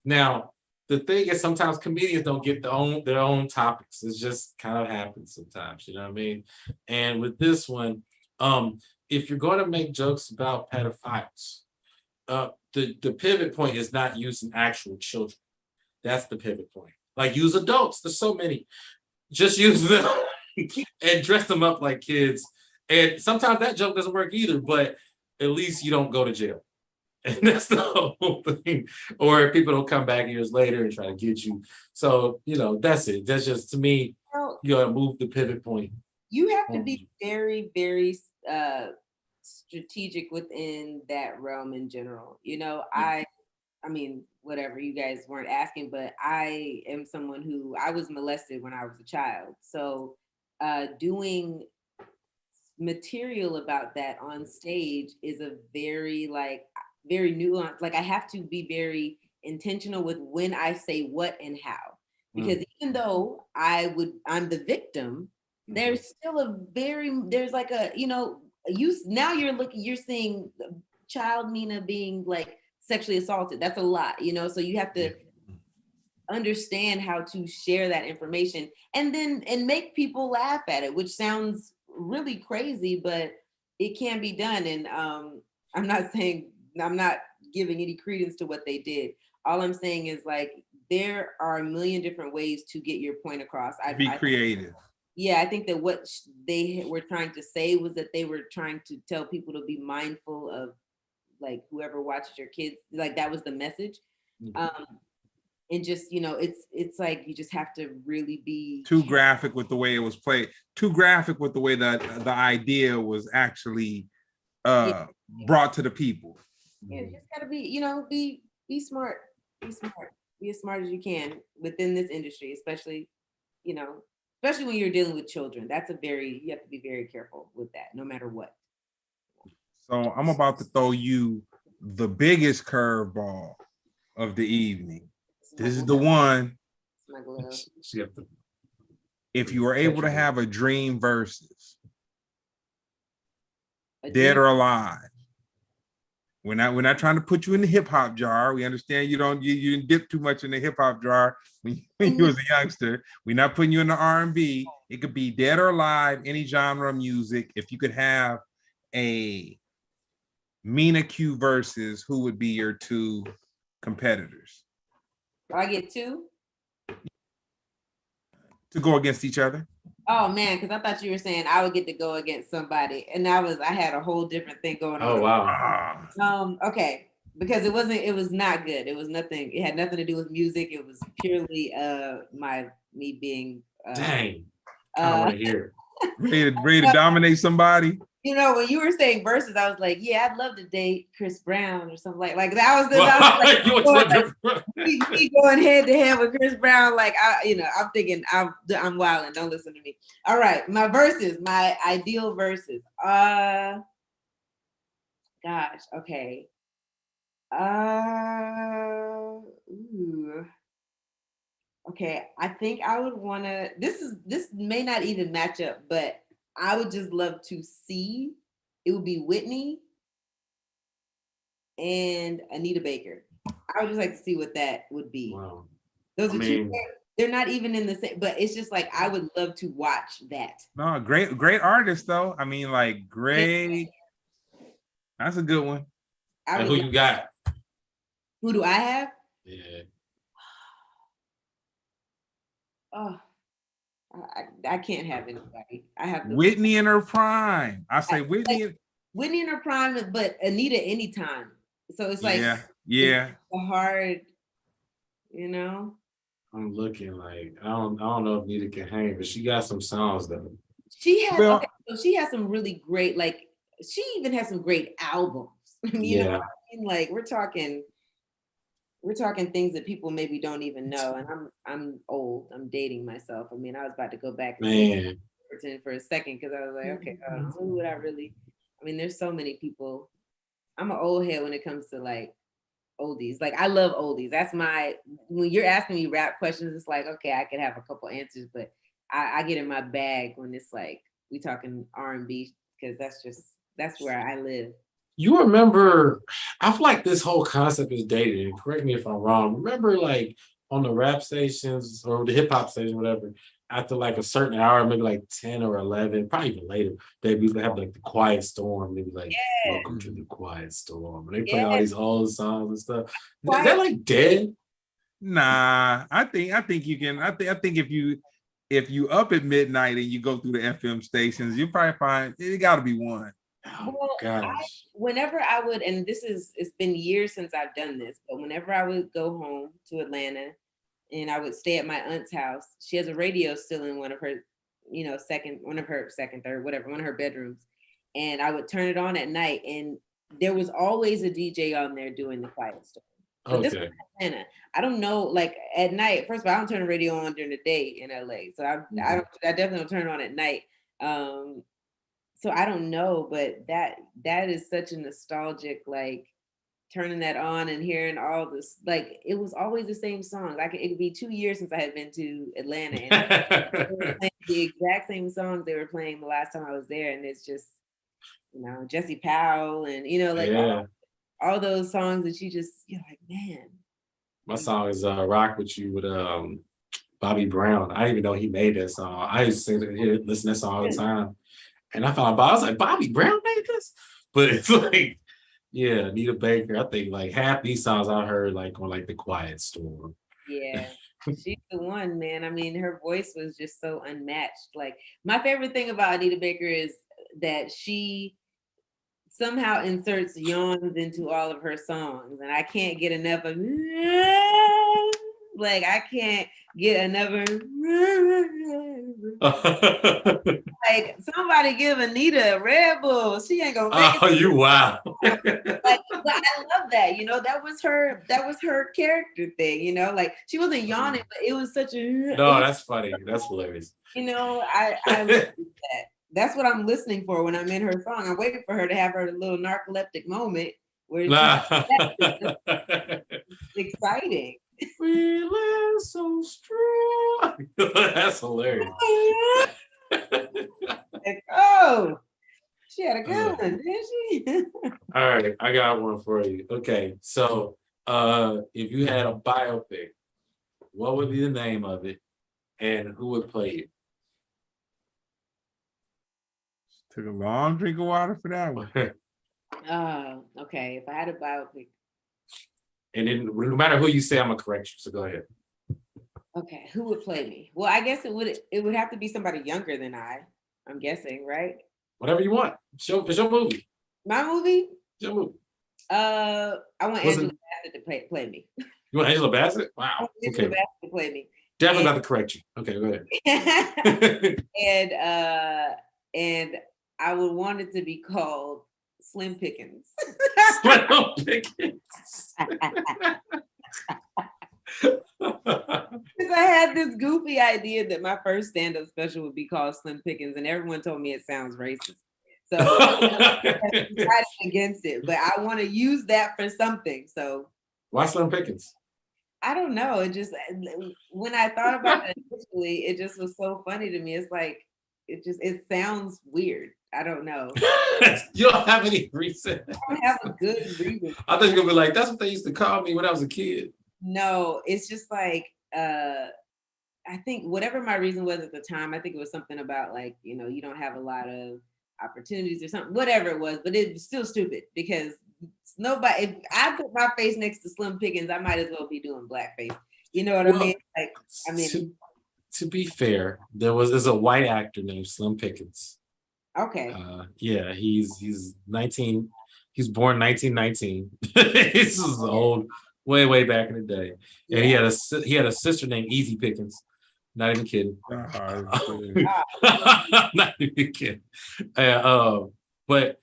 Now, the thing is sometimes comedians don't get their own topics. It just kind of happens sometimes, you know what I mean? And with this one, if you're going to make jokes about pedophiles, the pivot point is not using actual children. That's the pivot point. Like use adults. There's so many. Just use them and dress them up like kids. And sometimes that joke doesn't work either, but at least you don't go to jail. And that's the whole thing. Or people don't come back years later and try to get you. So, that's it. That's just, to me, you gotta move the pivot point. You have to be very, very strategic within that realm in general. I mean, whatever, you guys weren't asking, but I am someone who, I was molested when I was a child. So doing material about that on stage is a very nuanced, like I have to be very intentional with when I say what and how. Because even though I'm the victim, there's still there's like a, you're seeing child Mina being like sexually assaulted. That's a lot, so you have to understand how to share that information and make people laugh at it, which sounds really crazy, but it can be done. And I'm not giving any credence to what they did. All I'm saying is like there are a million different ways to get your point across. Be creative. I think that what they were trying to say was that they were trying to tell people to be mindful of like whoever watches your kids, like that was the message. And just, it's like you just have to really be too graphic with the way it was played, too graphic with the way that the idea was actually brought to the people. Yeah, you just gotta be, be smart, be as smart as you can within this industry, especially when you're dealing with children. You have to be very careful with that, no matter what. So I'm about to throw you the biggest curveball of the evening. This is the one. If you were able to have a dream versus dead or alive, we're not trying to put you in the hip hop jar. We understand you didn't dip too much in the hip hop jar when you was a youngster. We're not putting you in the R&B. It could be dead or alive, any genre of music. If you could have a Mina Q versus, who would be your two competitors? I get two to go against each other. Oh man, because I thought you were saying I would get to go against somebody, and I had a whole different thing going on. Oh wow. Okay, because it was not good. It was nothing. It had nothing to do with music. It was purely me being. Dang. I want to hear it. Ready to dominate somebody. When you were saying verses, I was like, yeah, I'd love to date Chris Brown or something like that. Me going head to head with Chris Brown. Like I'm thinking I'm wilding. Don't listen to me. All right, my verses, my ideal verses. Gosh, okay. Okay, I think I would want to. This may not even match up, but I would just love to see. It would be Whitney and Anita Baker. I would just like to see what that would be. Wow. Those are two. They're not even in the same, but it's just like I would love to watch that. No, great artist though. I mean, like great. That's a good one. And who you got? Who do I have? Yeah. Oh. I can't have anybody. I have Whitney in her prime. I say Whitney in her prime, but Anita anytime. So it's like it's hard, I'm looking like I don't know if Anita can hang, but she got some songs though. She has so she has some really great, like she even has some great albums. You know what I mean? Like we're talking things that people maybe don't even know. And I'm old. I'm dating myself. I mean, I was about to go back for a second because I was like, okay, who would I really? I mean, there's so many people. I'm an old head when it comes to like oldies. Like I love oldies. That's when you're asking me rap questions, it's like, okay, I could have a couple answers, but I get in my bag when it's like we talking R&B because that's where I live. You remember, I feel like this whole concept is dated, and correct me if I'm wrong. Remember like on the rap stations or the hip hop station, whatever, after like a certain hour, maybe like 10 or 11, probably even later, they'd be have like the Quiet Storm. They'd be like, welcome to the Quiet Storm. And they play all these old songs and stuff. Is that like dead? Nah, I think you can. I think if you up at midnight and you go through the FM stations, you probably find it got to be one. Oh, gosh. Whenever I would, and it's been years since I've done this, but whenever I would go home to Atlanta and I would stay at my aunt's house, she has a radio still in one of her bedrooms. And I would turn it on at night and there was always a DJ on there doing the Quiet Storm. But this was Atlanta. I don't know, like at night, first of all, I don't turn the radio on during the day in LA. So I definitely don't turn it on at night. So I don't know, but that is such a nostalgic, like turning that on and hearing all this, like it was always the same song. Like it could be 2 years since I had been to Atlanta, and they were playing the exact same songs they were playing the last time I was there. And it's just, Jesse Powell and like all those songs that you're like, man. My song is Rock With You with Bobby Brown. I didn't even know he made that song. I used to listen to that song all the time. And I found out, I was like, Bobby Brown made this? But it's like, yeah, Anita Baker. I think like half these songs I heard like on like The Quiet Storm. Yeah, she's the one, man. I mean, her voice was just so unmatched. Like my favorite thing about Anita Baker is that she somehow inserts yawns into all of her songs, and I can't get enough of like I can't get enough of like somebody give Anita a Red Bull. She ain't gonna make it. You wow. Like, but I love that. That was her character thing, like she wasn't yawning, but it was such a no, that's funny. That's hilarious. I love that. That's what I'm listening for when I'm in her song. I'm waiting for her to have her little narcoleptic moment where it's exciting. We live so strong. That's hilarious. Like, oh, she had a good one, didn't she? All right, I got one for you. Okay, so if you had a biopic, what would be the name of it, and who would play it? Took a long drink of water for that one. Okay. If I had a biopic. And then no matter who you say, I'm gonna correct you. So go ahead. Okay, who would play me? Well, I guess it would have to be somebody younger than I'm guessing, right? Whatever you want. It's your movie. My movie? It's your movie. I want Angela Bassett to play me. You want Angela Bassett? Wow. Angela Bassett to play me. Definitely about to correct you. Okay, go ahead. and I would want it to be called Slim Pickens. Slim Pickens. Because I had this goofy idea that my first stand-up special would be called Slim Pickens, and everyone told me it sounds racist. So I decided against it, but I want to use that for something. So why Slim Pickens? I don't know. It just, when I thought about it initially, it just was so funny to me. It's like, it sounds weird. I don't know. You don't have any reason. I don't have a good reason. I thought you were gonna be like, that's what they used to call me when I was a kid. No, it's just like, I think whatever my reason was at the time, I think it was something about like, you don't have a lot of opportunities or something, whatever it was, but it was still stupid because nobody, if I put my face next to Slim Pickens, I might as well be doing blackface. You know what I mean? Like, to be fair, there's a white actor named Slim Pickens. Okay. Yeah, he's 19. He's born 1919. This is old, way back in the day. And he had a sister named Easy Pickens. Not even kidding. Not even kidding. But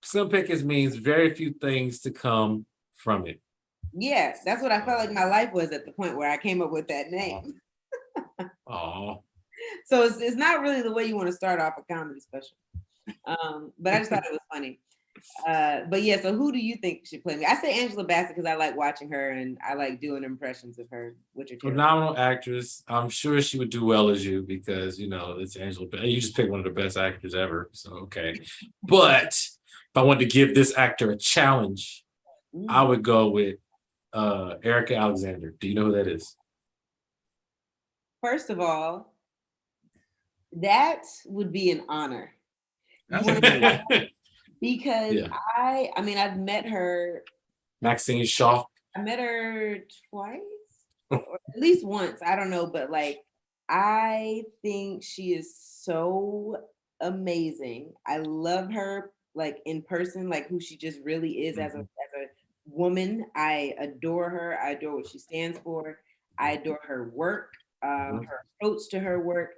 Slim Pickens means very few things to come from it. Yes, that's what I felt like my life was at the point where I came up with that name. Oh. So it's not really the way you want to start off a comedy special. But I just thought it was funny. But yeah, so who do you think should play me? I say Angela Bassett because I like watching her and I like doing impressions of her. What's your phenomenal actress. I'm sure she would do well as you because it's Angela Bassett. You just picked one of the best actors ever. So okay. But if I wanted to give this actor a challenge, I would go with Erica Alexander. Do you know who that is? First of all, that would be an honor. Because I mean, I've met her. Maxine Shaw. I met her twice, or at least once. I don't know, but like, I think she is so amazing. I love her, like in person, like who she just really is as a woman. I adore her. I adore what she stands for. I adore her work, her approach to her work.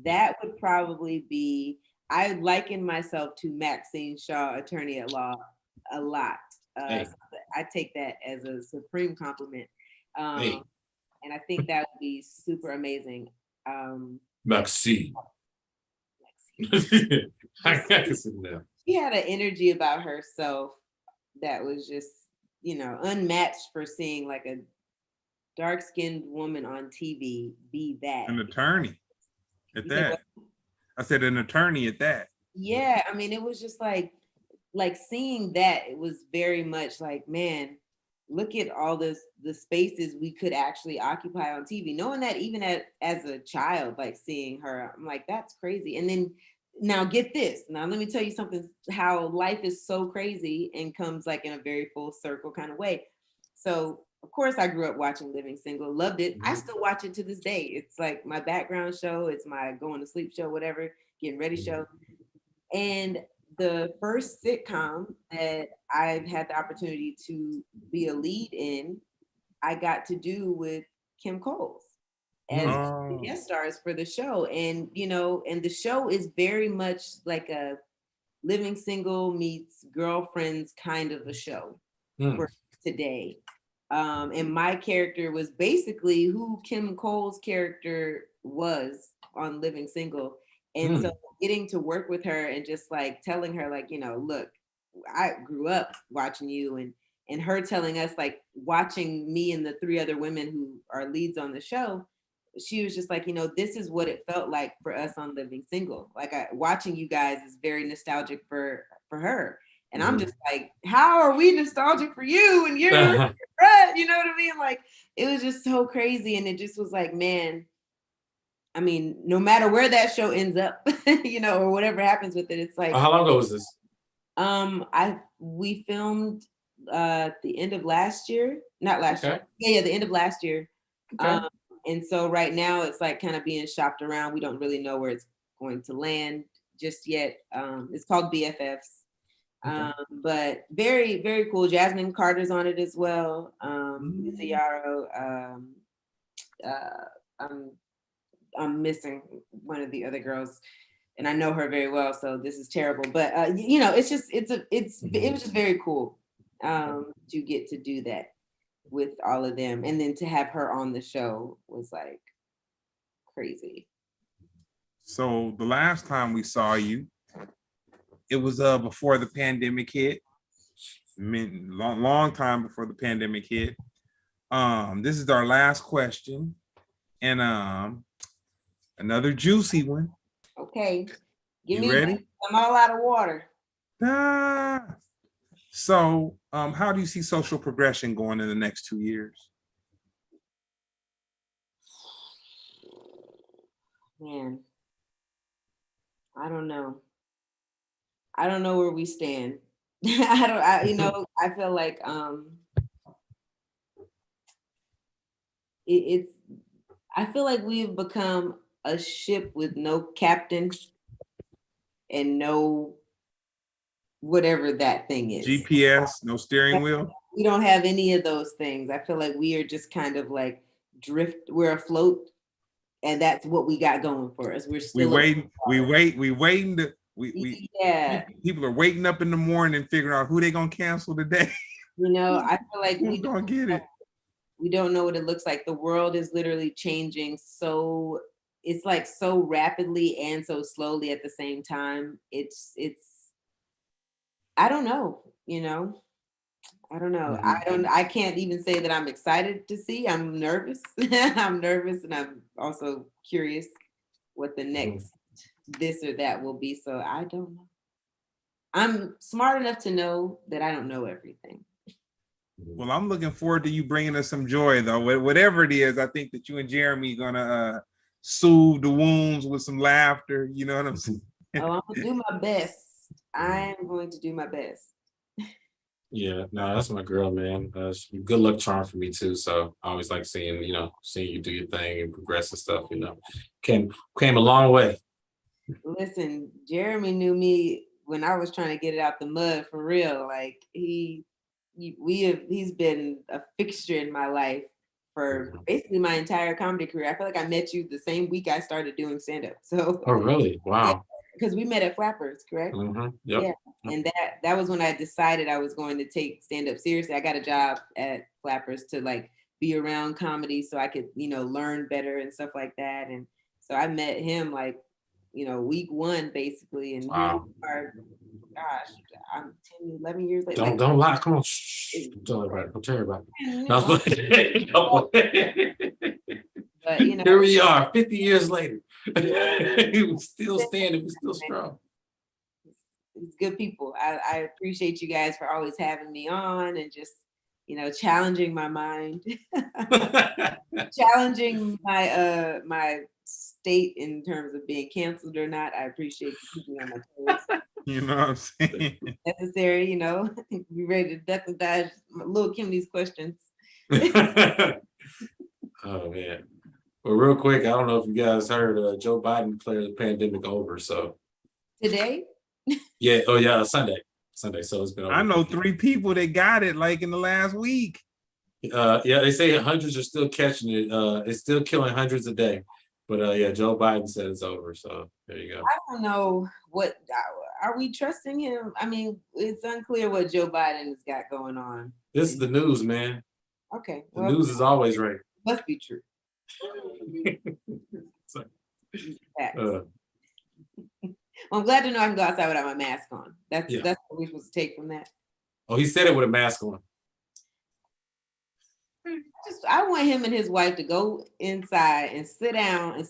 That would probably be. I liken myself to Maxine Shaw, attorney at law, a lot. So I take that as a supreme compliment. And I think that would be super amazing. Maxine. I can see that. She had an energy about herself that was just unmatched for seeing like a dark-skinned woman on TV be that. An attorney at You said that. what? I said an attorney at that. Yeah, I mean, it was just like seeing that. It was very much like, man, look at all the spaces we could actually occupy on TV. Knowing that even as a child, like seeing her, I'm like, that's crazy. And then now get this. Now let me tell you something, how life is so crazy and comes like in a very full circle kind of way. So of course I grew up watching Living Single, loved it. I still watch it to this day. It's like my background show, it's my going to sleep show, whatever, getting ready show. And the first sitcom that I've had the opportunity to be a lead in, I got to do with Kim Coles as guest stars for the show. And, and the show is very much like a Living Single meets Girlfriends kind of a show for today. And my character was basically who Kim Coles' character was on Living Single. And so getting to work with her and just like telling her like, look, I grew up watching you, and her telling us like watching me and the three other women who are leads on the show, she was just like, this is what it felt like for us on Living Single. Like watching you guys is very nostalgic for her. And I'm just like, how are we nostalgic for you? And you're, you know what I mean? Like, it was just so crazy. And it just was like, man, I mean, no matter where that show ends up, or whatever happens with it, it's like. How long ago was this? We filmed the end of last year, not last year. Yeah, the end of last year. Okay. And so right now it's like kind of being shopped around. We don't really know where it's going to land just yet. It's called BFFs. But very, very cool. Jasmine Carter's on it as well. Yarrow. I'm missing one of the other girls, and I know her very well, so this is terrible. But it's just it was just very cool to get to do that with all of them, and then to have her on the show was like crazy. So the last time we saw you, it was before the pandemic hit. Long time before the pandemic hit. This is our last question, and another juicy one. Okay. You ready? I'm all out of water. So, how do you see social progression going in the next 2 years? Man, I don't know. I don't know where we stand. I feel like I feel like we've become a ship with no captain and no whatever that thing is. GPS, no steering wheel. We don't have any of those things. I feel like we are just kind of like we're afloat, and that's what we got going for us. We're still waiting. People are waiting up in the morning figuring out who they gonna cancel today. I feel like we don't get it. We don't know what it looks like. The world is literally changing so it's like so rapidly and so slowly at the same time. It's I don't know, I don't know. I can't even say that I'm excited to see. I'm nervous. I'm nervous, and I'm also curious what the next this or that will be. So I don't know. I'm smart enough to know that I don't know everything. Well, I'm looking forward to you bringing us some joy, though. Whatever it is, I think that you and Jeremy are gonna soothe the wounds with some laughter. You know what I'm saying? Oh, I'm gonna do my best. I'm going to do my best. Yeah, no, that's my girl, man. Good luck charm for me too. So I always like seeing you do your thing and progress and stuff. Came a long way. Listen, Jeremy knew me when I was trying to get it out the mud for real. Like he's been a fixture in my life for basically my entire comedy career. I feel like I met you the same week I started doing stand-up. So. Oh, really? Wow. Because we met at Flappers, correct? Yep. Yeah. And that was when I decided I was going to take stand-up seriously. I got a job at Flappers to like be around comedy so I could, learn better and stuff like that. And so I met him like, week one basically. And wow. Here gosh, I'm 10, 11 years later. Don't lie. Come on. Shh. Don't tell everybody. Don't tell everybody. But you know, here we are, 50 years later. We're still standing. We're still strong. It's good people. I appreciate you guys for always having me on and just, you know, challenging my mind, challenging my my state in terms of being canceled or not. I appreciate you keeping me on my toes. You know what I'm saying? Necessary, you know, be ready to duck and dodge little Kim's questions. Oh man. Well, real quick, I don't know if you guys heard Joe Biden declared the pandemic over. So Today? Yeah. Oh yeah, Sunday. So it's been over. I know 3 people that got it like in the last week. Yeah, they say hundreds are still catching it. It's still killing hundreds a day. But yeah, Joe Biden said it's over. So there you go. I don't know what are we trusting him? I mean, it's unclear what Joe Biden has got going on. This is the news, man. Okay. The news is always right. Must be true. I'm glad to know I can go outside without my mask on. That's what we're supposed to take from that. Oh, he said it with a mask on. I want him and his wife to go inside and sit down and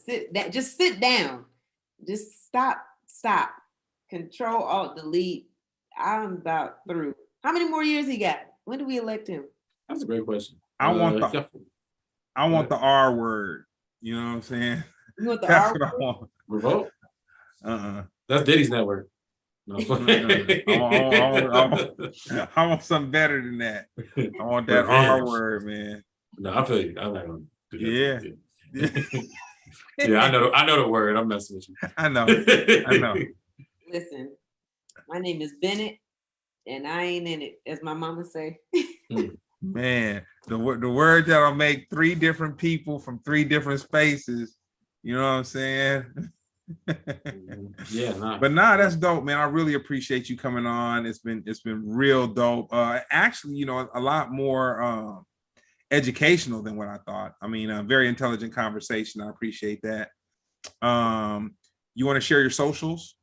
just sit down. Just stop. Control, Alt, delete. I'm about through. How many more years he got? When do we elect him? That's a great question. I want the R word. You know what I'm saying? You want the That's R what word? I want. Revolt? That's Diddy's network. No. I want something better than that. I want that R word, man. No, I feel you. I'm not gonna do that. Yeah. Yeah, I know the word. I'm messing with you. I know. Listen, my name is Bennett, and I ain't in it, as my mama say. Man, the word that'll make 3 different people from 3 different spaces. You know what I'm saying? Yeah, but that's dope, man. I really appreciate you coming on. It's been real dope. Actually, you know, a lot more educational than what I thought. I mean, a very intelligent conversation. I appreciate that. You want to share your socials?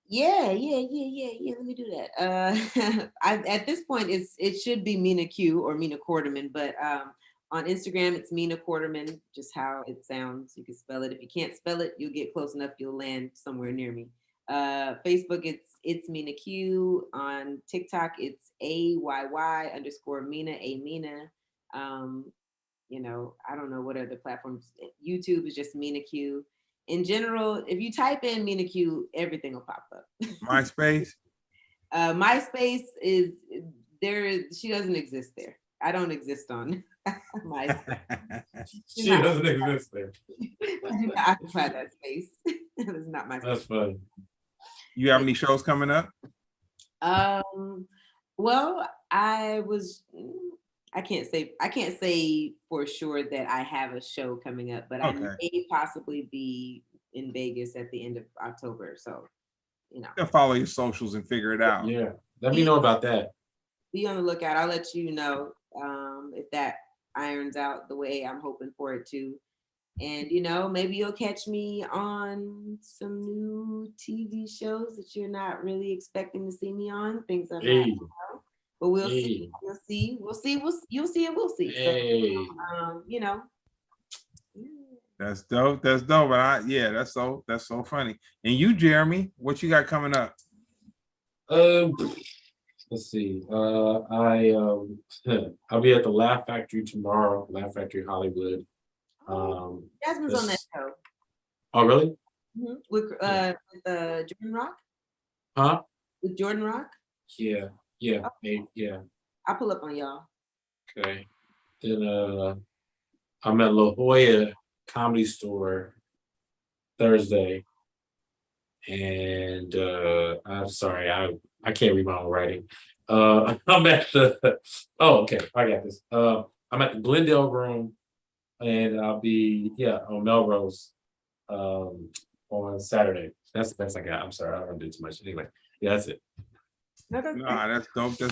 Yeah. Let me do that. At this point, it should be Mina Q or Mina Quarterman, but on Instagram, it's Mina Quarterman, just how it sounds. You can spell it. If you can't spell it, you'll get close enough. You'll land somewhere near me. Facebook, it's Mina Q. On TikTok, it's AYY_Mina, Mina. You know, I don't know what other platforms. YouTube is just Mina Q. In general, if you type in Mina Q, everything will pop up. MySpace? MySpace is there. She doesn't exist there. I don't exist on MySpace. She doesn't exist there. I do not occupy that space. That is not my space. That's funny. You have any shows coming up? Well, I can't say for sure that I have a show coming up, but I may possibly be in Vegas at the end of October. So, you know, you'll follow your socials and figure it out. Yeah, let me know about that. Be on the lookout. I'll let you know if that irons out the way I'm hoping for it to. And you know, maybe you'll catch me on some new TV shows that you're not really expecting to see me on. Things I'm not. But we'll see. You'll see. You'll see, and we'll see. So, you know. That's dope. But that's so funny. And you, Jeremy, what you got coming up? Let's see. I'll be at the Laugh Factory tomorrow. Laugh Factory Hollywood. Jasmine's on that show. Oh, really? Mm-hmm. With Jordan Rock. Huh? With Jordan Rock. Yeah. Okay. Yeah. I'll pull up on y'all. Okay. Then I'm at La Jolla Comedy Store Thursday. And I'm sorry, I can't read my own writing. I'm at the okay, I got this. I'm at the Glendale Room, and I'll be on Melrose on Saturday. That's the best I got. I'm sorry, I don't do too much. Anyway, that's it. That's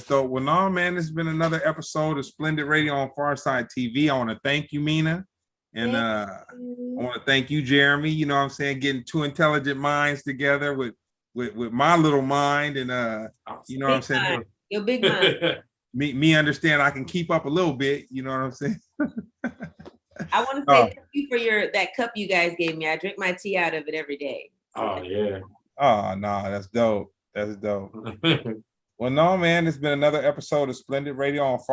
dope. Well, no, man, this has been another episode of Splendid Radio on Pharcyde TV. I want to thank you, Mina. And I want to thank you, Jeremy. You know what I'm saying? Getting 2 intelligent minds together with with my little mind, and you know what I'm saying? Mind. Your big mind. me understand I can keep up a little bit, you know what I'm saying? I want to say thank you for that cup you guys gave me. I drink my tea out of it every day. Oh yeah. Oh no, that's dope. That's dope. Well, no, man, it's been another episode of SplendidRadio on